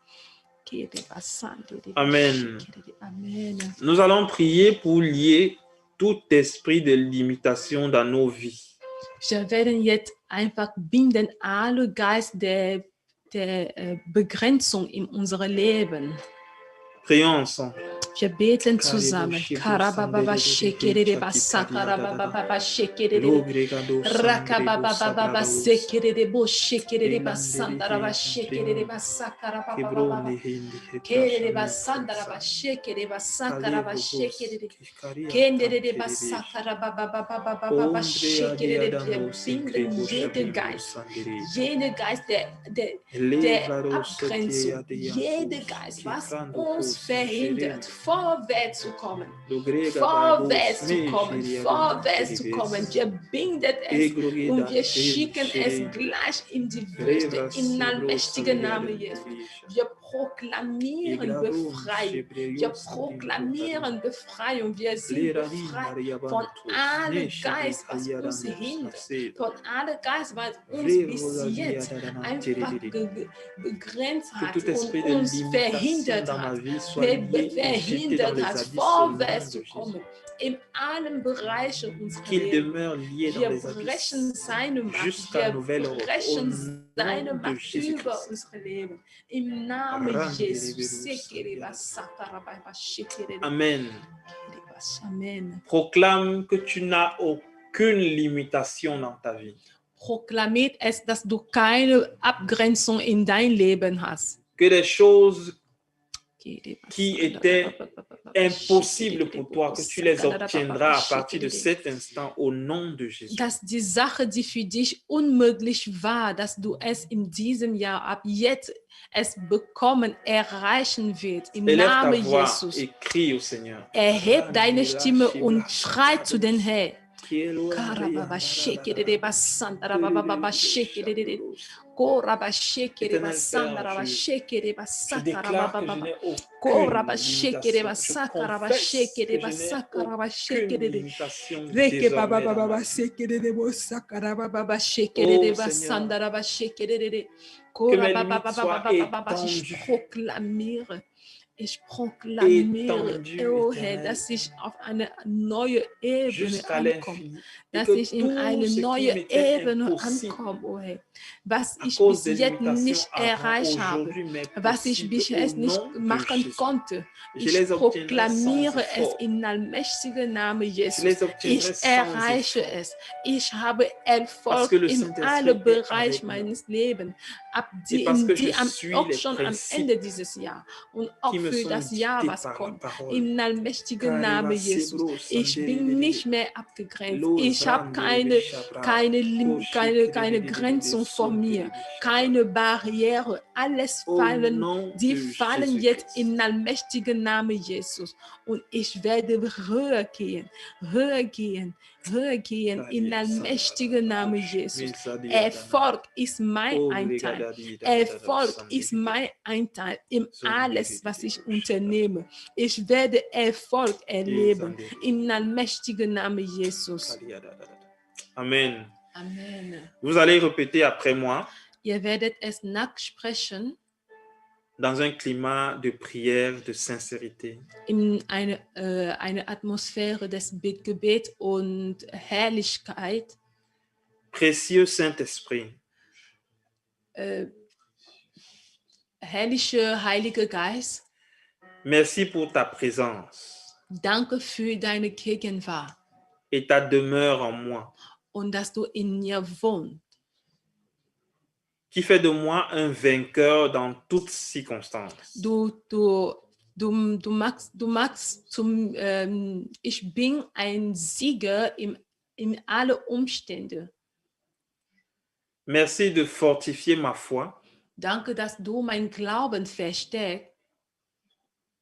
Amen. Amen. Nous allons prier pour lier tout esprit de limitation dans nos vies. Wir werden jetzt einfach binden alle Geist der Begrenzung in unserem Leben. Prions ensemble. Wir beten zusammen. Karababa shekerere basa karababa shekerere rakababa sekerere bo shekerere basandara ba shekerere basa karababa kerere basandara ba shekerere basa karaba shekerere kendere basa karababa shekerere. Wir binden jeden Geist der Abgrenzung, jeder Geist, was uns verhindert, vorwärts zu kommen. Wir binden es und wir schicken es gleich in die Wüste, im allmächtigen Namen Jesus. Wir proklamieren Befreiung. Wir sind befreit von allem Geist, was uns hindert, von allem Geist, was uns bis jetzt einfach begrenzt hat und uns verhindert hat, vorwärts zu kommen. In allen Bereichen unseres Lebens. Wir brechen seine Macht. Wir brechen seine Macht über unser Leben. Im Namen Jesus. Amen. Amen. Proclame que tu n'as aucune limitation dans ta vie. Proklamiert es, dass du keine Abgrenzung in dein Leben hast. Que les choses qui étaient impossibles pour toi, que tu les obtiendras à partir de cet instant au nom de Jésus. Dass die Sache, die für dich unmöglich war, dass du es in diesem Jahr ab jetzt es bekommen, erreichen wird. Im Namen Jesus. Et crie au Seigneur. Erheb deine Stimme und schrei zu den Herrn. Karababa shekerere basandara baba shekerere koraba shekerere basandara shekerere basakara baba koraba shekerere basakara shekerere basakara shekerere reke baba shekerere basakara baba shekerere basandara shekerere koraba baba Ich proklamiere, oh Herr, dass ich auf eine neue Ebene ankomme, dass ich in eine neue Ebene ankomme, oh Herr, was ich bis jetzt nicht erreicht habe, was ich bis jetzt nicht machen konnte. Ich proklamiere es in allmächtigen Namen Jesus. Ich erreiche es. Ich habe Erfolg in allen Bereichen meines Lebens. Et parce que je die suis auch les schon am principes Ende dieses Jahr und auch qui me für sont das Jahr, dictés was par la kommt. parole. Im allmächtigen Kariba Namen Jesus. sebro Ich bin sandelebelebe. nicht mehr abgegrenzt. Lo Ich habe zrandelebe shabra. keine Grenzen vor mir, keine Barriere. Alles Au fallen, nom die de fallen jetzt Jésus-Christ. im allmächtigen Namen Jesus. Und ich werde höher gehen im allmächtigen Namen Jesus. Erfolg ist mein Anteil. Erfolg ist mein Anteil in alles, was ich unternehme. Ich werde Erfolg erleben im allmächtigen Namen Jesus. Amen. Amen. Vous allez répéter après moi Ihr werdet es nachsprechen dans un climat de prière, de sincérité. in eine Atmosphäre des Gebets und Herrlichkeit. Précieux Saint-Esprit, Herrliche Heiliger Geist, merci pour ta présence danke für deine Gegenwart et ta demeure en moi, und dass du in mir wohnst, qui fait de moi un vainqueur dans toutes circonstances. Du magst ich bin ein Sieger in alle Umstände. Merci de fortifier ma foi, Danke, dass du mein Glauben verstärkst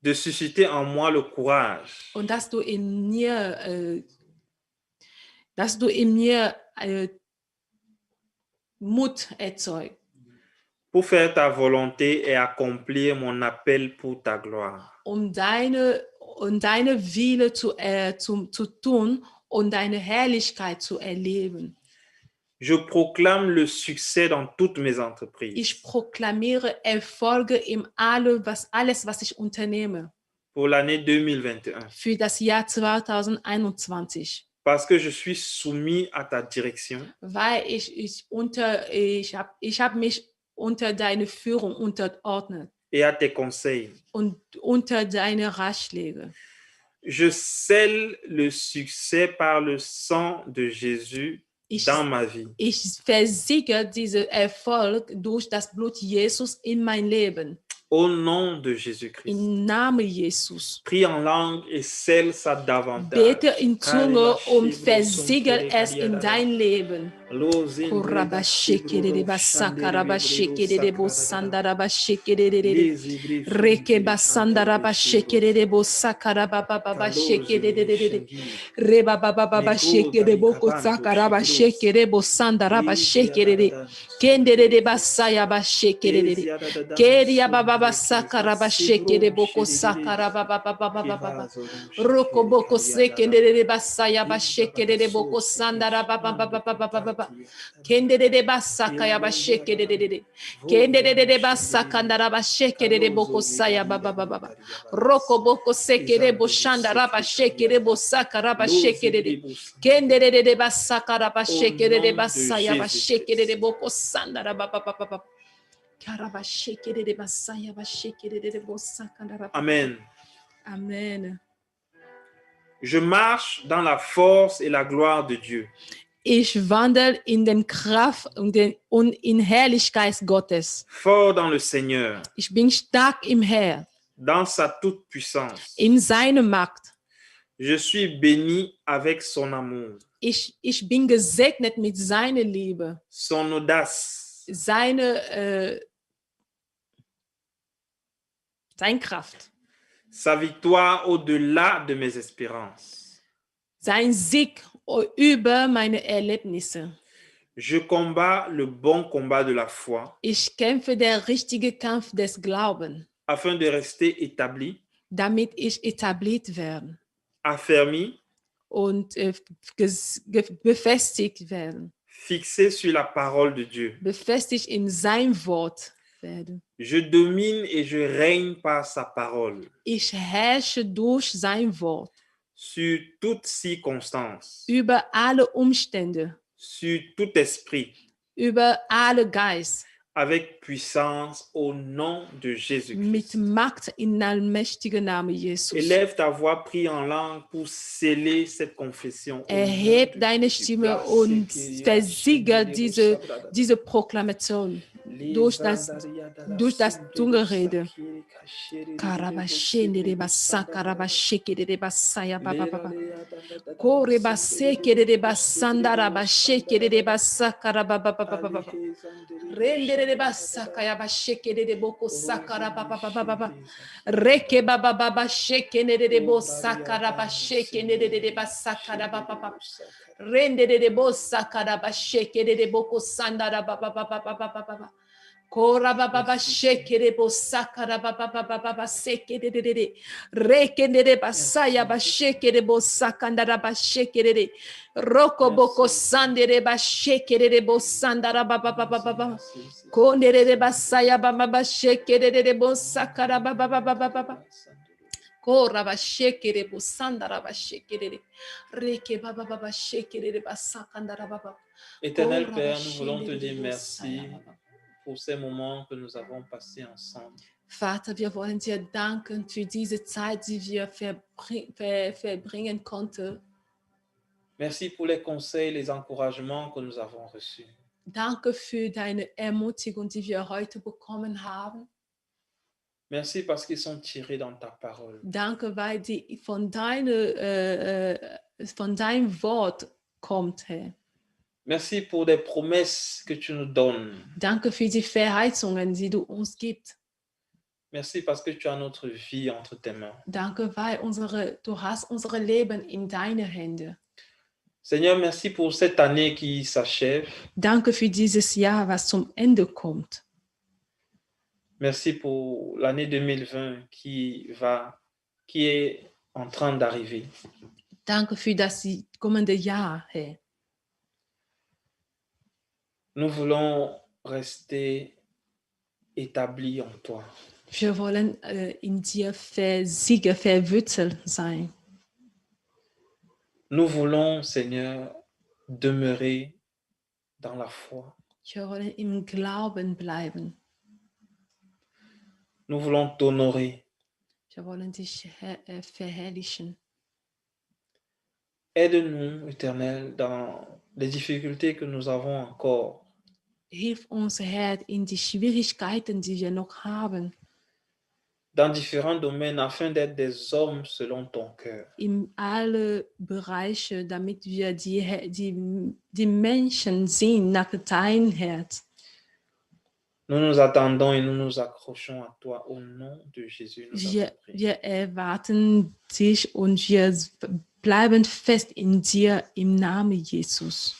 de susciter en moi le courage und dass du in mir Mut erzeugst, pour faire ta volonté et accomplir mon appel pour ta gloire. deine Wille zu tun und deine Herrlichkeit zu erleben. Je proclame le succès dans toutes mes entreprises. Ich proklamiere Erfolge in alles, was ich unternehme. Pour l'année 2021. Für das Jahr 2021. Parce que je suis soumis à ta direction. Weil ich habe mich unter deine Führung unterordnet. Et à tes conseils. Und unter deine Ratschläge. Je scelle le succès par le sang de Jésus dans ma vie. Ich versiege diesen Erfolg durch das Blut Jesus in mein Leben. Au nom de Jésus-Christ. Im Namen Jesus. Prie en langue et scelle ça davantage. Bete in Zunge und versiegel es in dein Leben. Rokoboko sekendere basaya bashekere boko sandara baba baba baba kendere basaka ya bashekere kendere basaka ndara bashekere boko saya baba baba rokoboko sekere boshandara bashekere bosaka rabashekere kendere basaka rabashekere basaya bashekere boko sandara baba baba. Amen. Amen. Je marche dans la force et la gloire de Dieu. Ich wandle in den Kraft und in Herrlichkeit Gottes. Fort dans le Seigneur. Ich bin stark im Herrn. Dans sa toute puissance. In seiner Macht. Je suis béni avec son amour. Ich bin gesegnet mit seiner Liebe. Son audace. Seine Kraft. Sa victoire au-delà de mes espérances. Sein Sieg über meine Erlebnisse. Je combats le bon combat de la foi. Ich kämpfe der richtige Kampf des Glaubens. Afin de rester établi. Damit ich etabliert werde. Affermi. Und befestigt werden. Fixé sur la parole de Dieu. Befestigt in sein Wort werden. Je domine et je règne par sa parole. Ich herrsche durch sein Wort. Sur toute circonstance. Über alle Umstände. Sur tout esprit. Über alle Geist. Avec puissance au nom de Jésus-Christ. Mit Macht in allmächtigen Namen Jesus. Élève ta voix, prie en langue pour sceller cette confession. Erheb deine Stimme und versiegel diese Proklamation. durch das Zungenrede. Karabashende de basa karabasheke de basaya baba baba. Kore baseke de basanda rabasheke de basa karababa baba baba. Rende de basa kaya basheke de boko sakara baba baba baba. Reke baba baba sheke de bo sakara basheke de basa karababa baba. Rende de bo sakara basheke de boko sandara baba baba baba baba. Kora baba shekere bo sakara baba sekere de rekende de basaya ba shekere bo sakandara ba shekere de roko boko sandere ba shekere de bo sandara baba kondere de basaya baba shekere de bo sakara baba kora ba shekere bo sandara ba shekere de reke baba shekere de basakandara baba. Éternel Père, nous voulons te dire merci pour ces moments que nous avons passés ensemble. Vater, wir wollen dir danken für diese Zeit, die wir verbringen konnten. Merci pour les conseils, les encouragements que nous avons reçus. Danke für deine Ermutigung, die wir heute bekommen haben. Merci parce qu'ils sont tirés dans ta parole. Danke, weil die von deinem Wort kommt, Herr. Merci pour des promesses que tu nous donnes. Danke für die Verheißungen, die du uns gibst. Merci parce que tu as notre vie entre tes mains. Danke, weil du hast unser Leben in deine Hände. Seigneur, merci pour cette année qui s'achève. Danke für dieses Jahr, was zum Ende kommt. Merci pour l'année 2020 qui est en train d'arriver. Danke für das kommende Jahr, Herr. Nous voulons rester établis en toi. Wir wollen in dir verwurzelt sein. Nous voulons, Seigneur, demeurer dans la foi. Wir wollen im Glauben bleiben. Nous voulons t'honorer. Wir wollen dich verherrlichen. Aide-nous, Éternel, dans les difficultés que nous avons encore. Hilf uns, Herr, in die Schwierigkeiten, die wir noch haben. Dans différents domaines, afin d'être des hommes selon ton cœur. In alle Bereiche, damit wir die Menschen sehen nach deinem Herz. Nous nous attendons et nous nous accrochons à toi au nom de Jésus. Wir erwarten dich und wir bleiben fest in dir im Namen Jesus.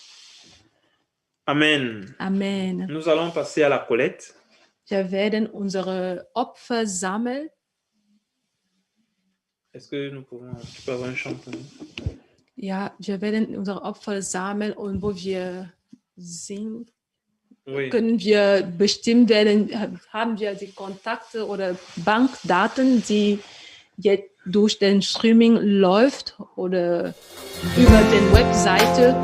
Amen. Amen. Nous allons passer à la collecte. Wir werden unsere Opfer sammeln. Est-ce que nous pouvons... Tu peux avoir un chant pour nous? Ja, wir werden unsere Opfer sammeln und wo wir singen, Oui. können wir bestimmt werden, haben wir die Kontakte oder Bankdaten, die jetzt durch den Streaming läuft oder über die Webseite.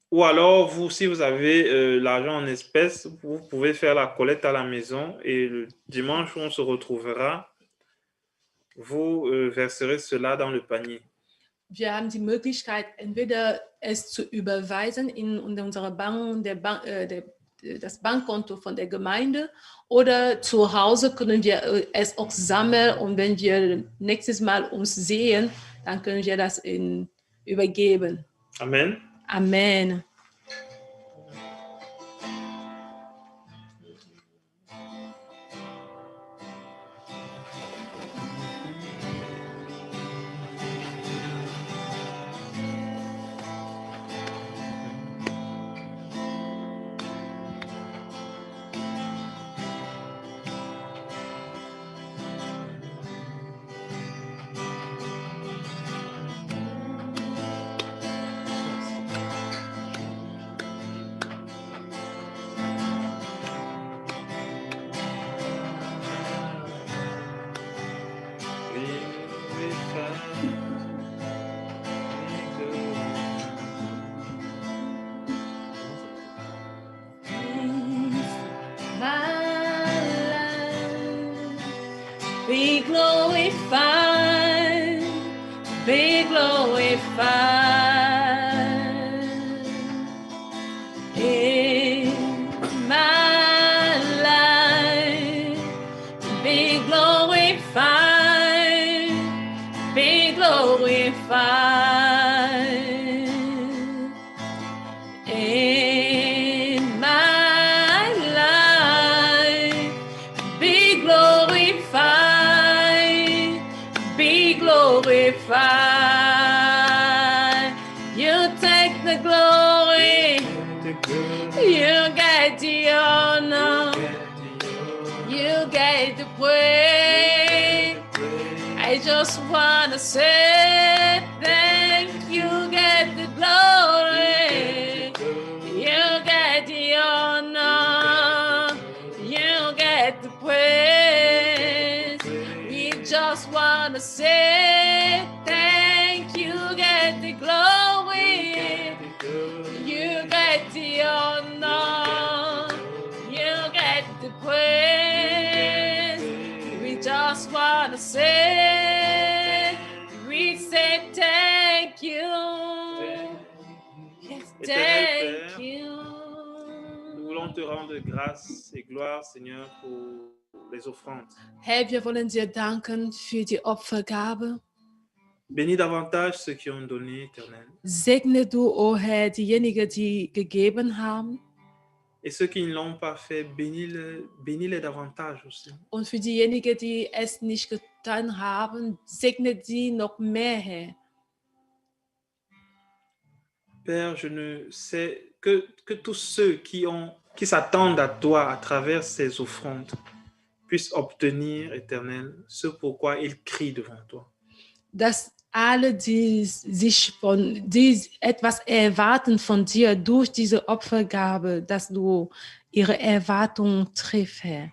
Ou alors, vous, si vous avez l'argent en espèces, vous pouvez faire la collecte à la maison et le dimanche où on se retrouvera, vous verserez cela dans le panier. Wir haben die Möglichkeit, entweder es zu überweisen in unsere das Bankkonto von der Gemeinde oder zu Hause können wir es auch sammeln und wenn wir nächstes Mal uns sehen, dann können wir das übergeben. Amen. Amen. Be glorified, be glorified. glorified in my life. Be glorified, be glorified. You take the glory, you get the honor, you get the praise. I just wanna say thank you, get the glory, you get the honor, you get the praise. We just wanna say thank you, get the glory, you get the honor, you get the praise. We just wanna say, we say thank you. Yes, Éternel thank Père, you. nous voulons te rendre grâce et gloire, Seigneur, pour les offrandes. Herr, wir wollen dir danken für die Opfergabe. Bénis davantage ceux qui ont donné, Éternel. Segne du, o Herr, diejenigen, die gegeben haben. Et ceux qui ne l'ont pas fait, bénis-les davantage aussi. Und für diejenigen, die es nicht getan haben, segne sie noch mehr, Herr. Père, je ne sais que tous ceux qui s'attendent à toi à travers ces offrandes puissent obtenir, Éternel, ce pourquoi ils crient devant toi. Dass alle, die etwas erwarten von dir durch diese Opfergabe, dass du ihre Erwartungen triffst, Herr.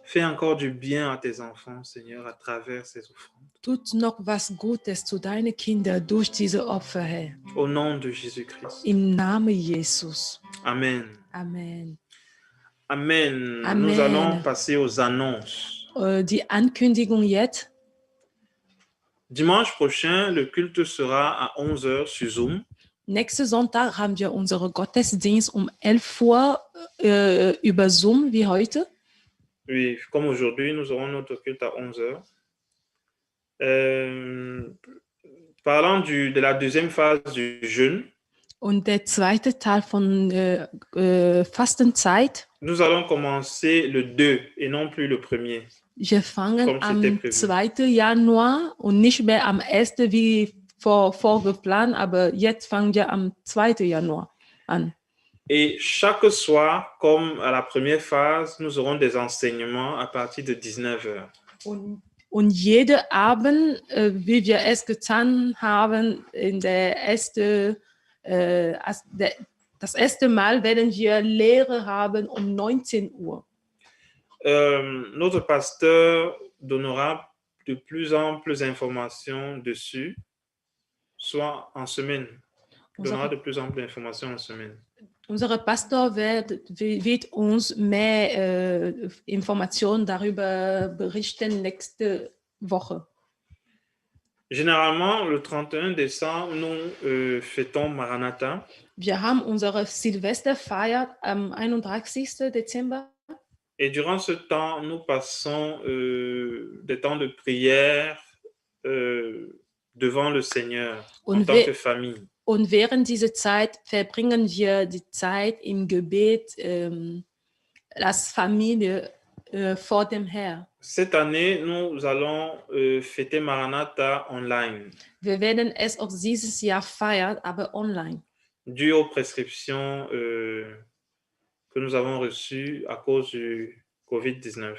Fais encore du bien à tes enfants, Seigneur, à travers ces offrandes. Tut noch was Gutes zu deinen Kindern durch diese Opfer, Herr. Au nom de Jésus-Christ. Im Namen Jesus. Amen. Amen. Amen. Amen. Nous allons passer aux annonces. Die Ankündigung jetzt. Dimanche prochain, le culte sera à 11h sur Zoom. Nächsten Sonntag haben wir unseren Gottesdienst um 11 Uhr über Zoom, wie heute. Oui, comme aujourd'hui, nous aurons notre culte à 11h. Parlant de la deuxième phase du jeûne, und der zweite Teil von Fastenzeit. Nous allons commencer le 2 et non plus le 1er. Wir fangen am 2. Januar und nicht mehr am 1. wie vorgeplant, aber jetzt fangen wir am 2. Januar an. Et chaque soir, comme à la première phase, nous aurons des enseignements à partir de 19h. Und jeden Abend, wie wir es getan haben, das erste Mal werden wir Lehre haben um 19 Uhr. Notre pasteur donnera de plus amples informations dessus, soit en semaine. Donnera de plus amples informations en semaine. Unser Pastor wird uns mehr Informationen darüber berichten nächste Woche. Généralement, le 31 décembre, nous fêtons Maranatha. Wir haben unsere Silvesterfeier am 31. Dezember. Et durant ce temps, nous passons des temps de prière devant le Seigneur en tant que famille. Und während dieser Zeit verbringen wir die Zeit im Gebet als Familie vor dem Herrn. Cette année, nous allons fêter Maranatha online. Wir werden es auch dieses Jahr feiern, aber online. Dû aux prescriptions que nous avons reçues à cause du Covid-19.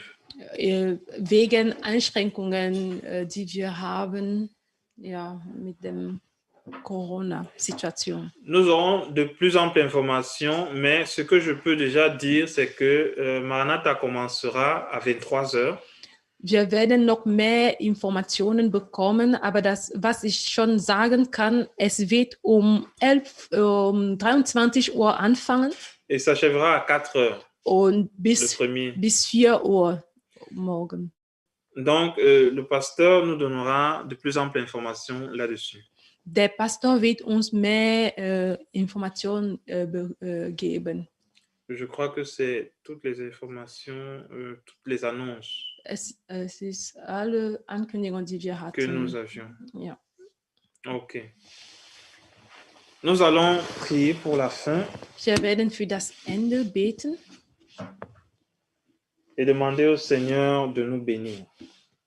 Wegen Einschränkungen, die wir haben, ja, mit dem Corona-Situation. Nous aurons de plus amples informations, mais ce que je peux déjà dire, c'est que Maranatha commencera à 23h. Wir werden noch mehr Informationen bekommen, aber das, was ich schon sagen kann, es wird um 23 Uhr anfangen. Et s'achèvera à 4h. Und bis 4 Uhr morgen. Donc, le pasteur nous donnera de plus amples informations là-dessus. Der Pastor wird uns mehr Informationen geben. Je crois que c'est toutes les informations, toutes les annonces Es ist alle Ankündigungen, die wir hatten. que nous avions. Ja. Ok. Nous allons prier pour la fin Wir werden für das Ende beten et demander au Seigneur de nous bénir.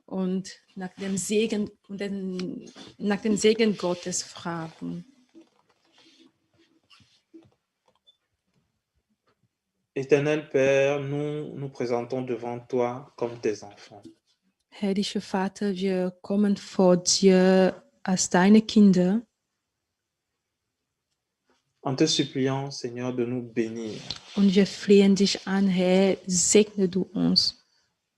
und nach dem Segen, nach dem Segen Gottes fragen. Éternel Père, nous nous présentons devant toi comme tes enfants. Herrlicher Vater, wir kommen vor dir als deine Kinder En te suppliant, Seigneur, de nous bénir. und wir flehen dich an, Herr, segne du uns.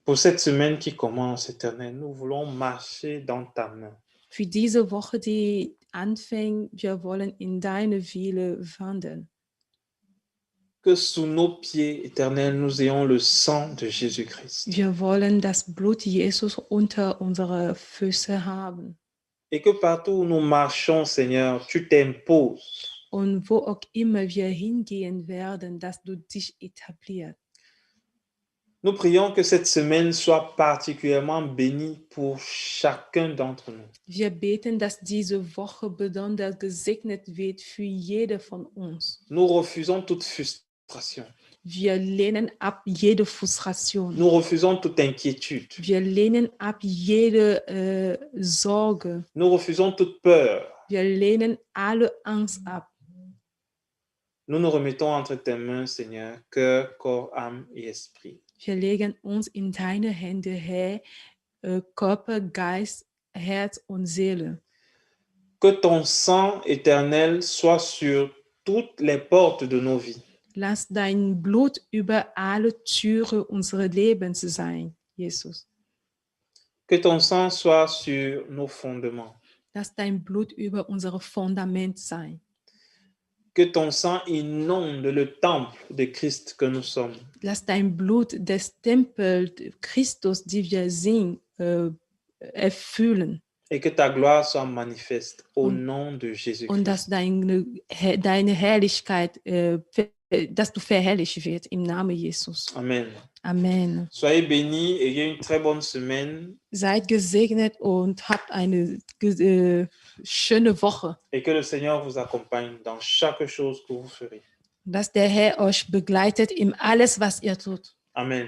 Pour cette semaine qui commence, Éternel, nous voulons marcher dans ta main. Für diese Woche, die anfängt, wir wollen in deine Wille wandeln. Que sous nos pieds, Éternel, nous ayons le sang de Jésus-Christ. Wir wollen das Blut Jesus unter unsere Füße haben. Et que partout où nous marchons, Seigneur, tu t'imposes. Und wo auch immer wir hingehen werden, dass du dich etablierst. Nous prions que cette semaine soit particulièrement bénie pour chacun d'entre nous. Wir beten, dass diese Woche besonders gesegnet wird für jede von uns. Nous refusons toute frustration. Wir lehnen ab jede Frustration. Nous refusons toute inquiétude. Wir lehnen ab jede Sorge. Nous refusons toute peur. Wir lehnen alle Angst ab. Nous nous remettons entre tes mains, Seigneur, cœur, corps, âme et esprit. Wir legen uns in deine Hände, Herr, Körper, Geist, Herz und Seele. Que ton sang éternel soit sur toutes les portes de nos vies. Lass dein Blut über alle Türen unseres Lebens sein, Jesus. Que ton sang soit sur nos fondements. Lass dein Blut über unser Fundament sein. Que ton sang inonde le temple de Christ que nous sommes. Lass dein Blut des Tempels Christus, die wir sind, erfüllen. Et que ta gloire soit manifeste au nom de Jésus-Christ. Und dass deine Herrlichkeit, dass du verherrlicht wird im Namen Jesus. Amen. Amen. Soyez bénis et ayez une très bonne semaine. Seid gesegnet und habt eine schöne Woche. Et que le Seigneur vous accompagne dans chaque chose que vous ferez. Dass der Herr euch begleitet in alles, was ihr tut. Amen.